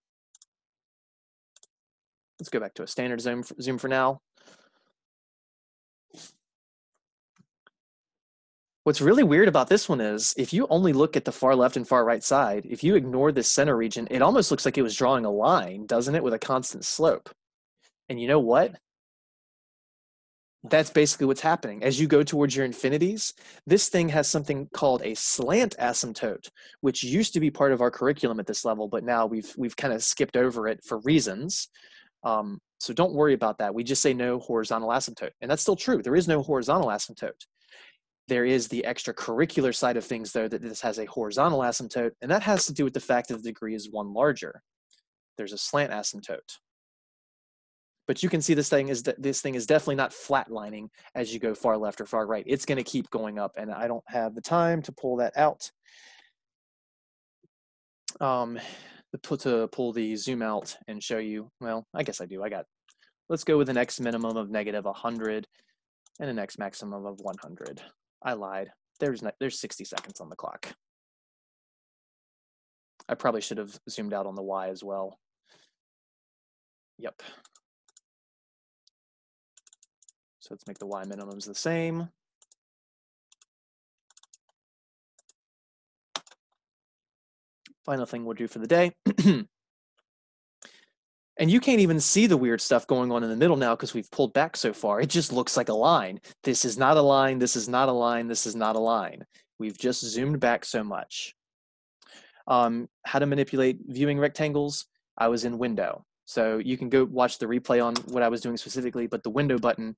Let's go back to a standard zoom for now. What's really weird about this one is if you only look at the far left and far right side, if you ignore this center region, it almost looks like it was drawing a line, doesn't it, with a constant slope? And you know what? That's basically what's happening. As you go towards your infinities, this thing has something called a slant asymptote, which used to be part of our curriculum at this level, but now we've kind of skipped over it for reasons. So don't worry about that. We just say no horizontal asymptote. And that's still true. There is no horizontal asymptote. There is the extracurricular side of things, though, that this has a horizontal asymptote, and that has to do with the fact that the degree is 1 larger. There's a slant asymptote. But you can see this thing is definitely not flatlining as you go far left or far right. It's going to keep going up, and I don't have the time to pull that out. To pull the zoom out and show you, well, I guess I do. Let's go with an x minimum of -100 and an x maximum of 100. I lied. There's 60 seconds on the clock. I probably should have zoomed out on the y as well. Yep. So let's make the y minimums the same. Final thing we'll do for the day. And you can't even see the weird stuff going on in the middle now because we've pulled back so far. It just looks like a line. This is not a line. This is not a line. This is not a line. We've just zoomed back so much. How to manipulate viewing rectangles. I was in window. So you can go watch the replay on what I was doing specifically, but the window button,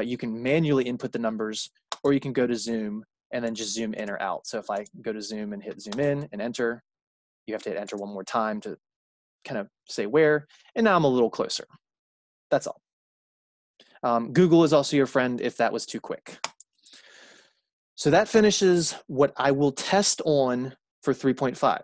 you can manually input the numbers, or you can go to zoom and then just zoom in or out. So if I go to zoom and hit zoom in and enter, you have to hit enter one more time to kind of say where, and now I'm a little closer. That's all. Google is also your friend if that was too quick. So that finishes what I will test on for 3.5.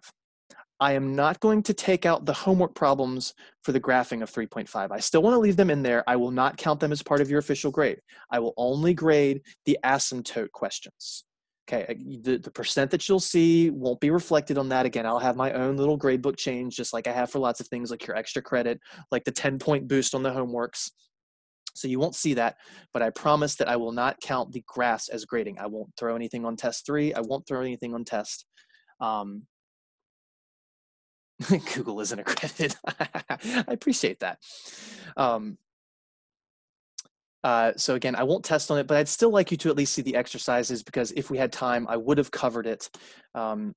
I am not going to take out the homework problems for the graphing of 3.5. I still want to leave them in there. I will not count them as part of your official grade. I will only grade the asymptote questions. Okay, the percent that you'll see won't be reflected on that. Again, I'll have my own little gradebook change, just like I have for lots of things like your extra credit, like the 10-point boost on the homeworks. So you won't see that, but I promise that I will not count the graphs as grading. I won't throw anything on test 3. I won't throw anything on test. Google isn't accredited. I appreciate that. So again, I won't test on it, but I'd still like you to at least see the exercises because if we had time, I would have covered it. I'm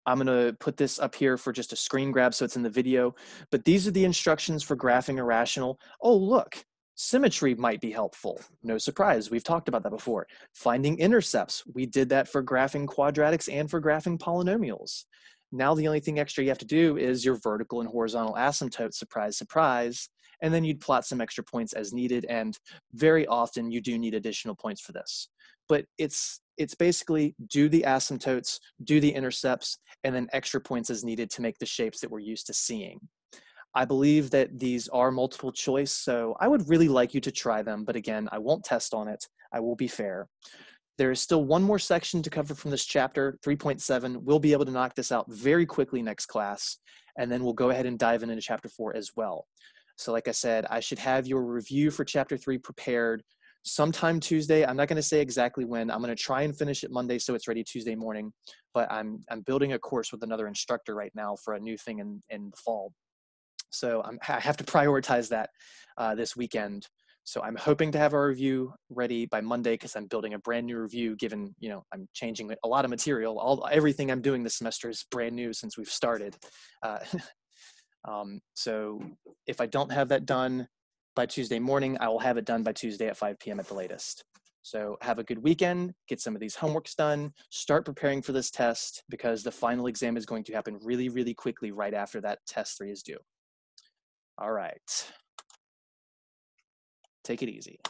going to put this up here for just a screen grab so it's in the video, but these are the instructions for graphing irrational. Oh, look, symmetry might be helpful. No surprise, we've talked about that before. Finding intercepts, we did that for graphing quadratics and for graphing polynomials. Now the only thing extra you have to do is your vertical and horizontal asymptote, surprise, surprise, and then you'd plot some extra points as needed, and very often you do need additional points for this. But it's basically do the asymptotes, do the intercepts, and then extra points as needed to make the shapes that we're used to seeing. I believe that these are multiple choice, so I would really like you to try them, but again, I won't test on it. I will be fair. There is still one more section to cover from this chapter, 3.7. We'll be able to knock this out very quickly next class, and then we'll go ahead and dive into chapter 4 as well. So like I said, I should have your review for chapter 3 prepared sometime Tuesday. I'm not going to say exactly when. I'm going to try and finish it Monday so it's ready Tuesday morning, but I'm building a course with another instructor right now for a new thing in the fall. So I have to prioritize that this weekend. So I'm hoping to have our review ready by Monday because I'm building a brand new review given, you know, I'm changing a lot of material. Everything I'm doing this semester is brand new since we've started. So if I don't have that done by Tuesday morning, I will have it done by Tuesday at 5 p.m. at the latest. So have a good weekend, get some of these homeworks done, start preparing for this test because the final exam is going to happen really, really quickly right after that test 3 is due. All right. Take it easy.